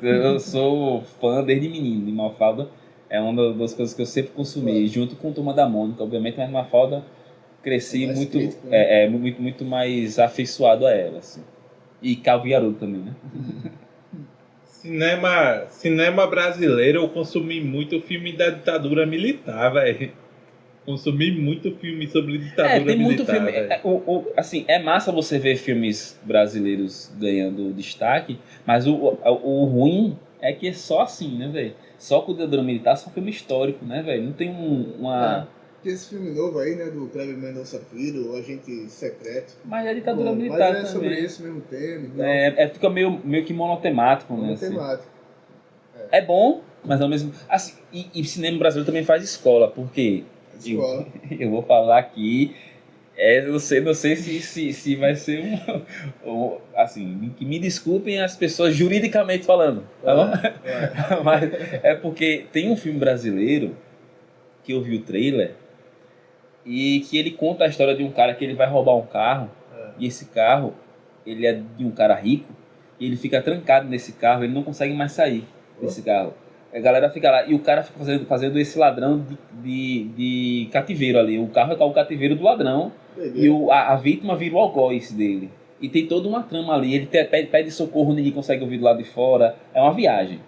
Eu sou fã desde menino de Mafalda. É uma das coisas que eu sempre consumi, junto com Turma da Mônica, obviamente, mas Mafalda cresci muito, crítico, né? muito mais afeiçoado a ela, assim. E Calvo e Haroldo também, né? Cinema brasileiro, eu consumi muito filme da ditadura militar, velho. Consumi muito filme sobre ditadura tem muito militar. Filme. Assim, é massa você ver filmes brasileiros ganhando destaque, mas o ruim é que é só assim, né, velho? Só com o ditadura militar, só filme histórico, né, velho? Não tem uma... Tem esse filme novo aí, né, do Kleber Mendonça Filho, O Agente Secreto. Mas é ditadura militar mas também. Sobre esse mesmo tema. Fica meio que monotemático, né? Monotemático. Assim. É bom, mas ao mesmo... Assim, e cinema brasileiro também faz escola, porque... Eu vou falar aqui... não sei se vai ser assim, que me desculpem as pessoas juridicamente falando, tá bom? Mas é porque tem um filme brasileiro que eu vi o trailer e que ele conta a história de um cara que ele vai roubar um carro e esse carro, ele é de um cara rico e ele fica trancado nesse carro, ele não consegue mais sair desse carro. A galera fica lá e o cara fica fazendo esse ladrão de cativeiro ali. O carro é o cativeiro do ladrão. E a vítima vira o algoz dele. E tem toda uma trama ali. Ele pede socorro, ninguém consegue ouvir do lado de fora. É uma viagem.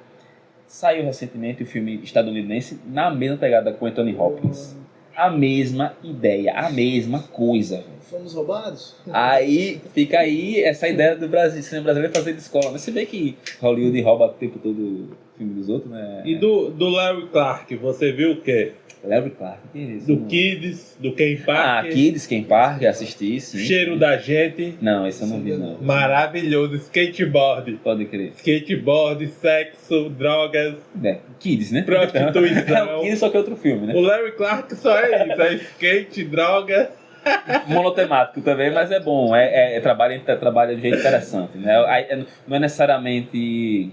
Saiu recentemente o filme estadunidense na mesma pegada com Anthony Hopkins. A mesma ideia, a mesma coisa. Fomos roubados? Aí fica aí essa ideia do Brasil, cinema brasileiro fazer de escola. Mas você vê que Hollywood rouba o tempo todo o filme dos outros, né? E do Larry Clark, você viu o quê? Larry Clark, que é isso? Do Kids, do Ken Park. Kids, Ken Park, assisti, sim. Cheiro da Gente. Não, esse eu não vi, não. Maravilhoso. Skateboard. Pode crer. Skateboard, sexo, drogas. Kids, né? Prostituição. É o Kids, só que é outro filme, né? O Larry Clark só é isso. É skate, droga. Monotemático também, mas é bom. Trabalha de um jeito interessante, né? Não é necessariamente...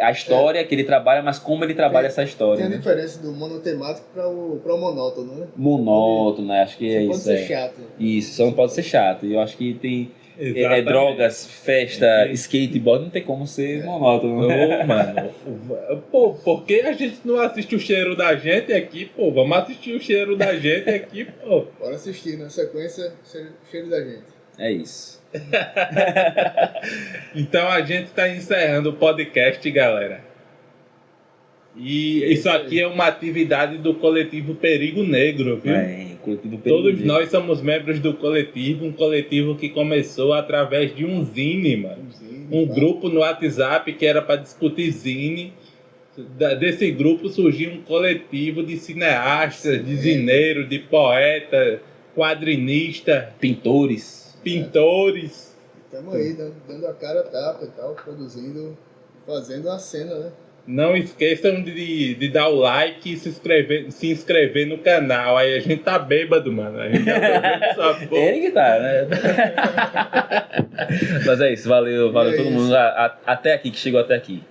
a história que ele trabalha, mas como ele trabalha essa história. Tem a diferença do monotemático para o monótono, né? Monótono, né? Acho que é isso. Pode ser chato. Isso, só não pode ser chato. E eu acho que tem drogas, festa, skateboard, não tem como ser monótono. Ô, mano. Pô, por que a gente não assiste o Cheiro da Gente aqui, pô? Vamos assistir o Cheiro da Gente aqui, pô. Bora assistir, na sequência, Cheiro da Gente. É isso. Então a gente está encerrando o podcast, galera. E isso aqui é uma atividade do coletivo Perigo Negro, viu? Coletivo Perigo Todos Negro. nós somos membros do coletivo, um coletivo que começou através de um zine, mano. Um grupo no WhatsApp que era para discutir zine. Desse grupo surgiu um coletivo de cineastas, de zineiros, de poetas, quadrinistas, pintores. Estamos aí, dando a cara a tapa e tal, produzindo, fazendo a cena, né? Não esqueçam de dar o like e se inscrever no canal. Aí a gente tá bêbado, mano. A gente tá só Ele que tá, né? Mas é isso, valeu E é todo isso. mundo até aqui, que chegou até aqui.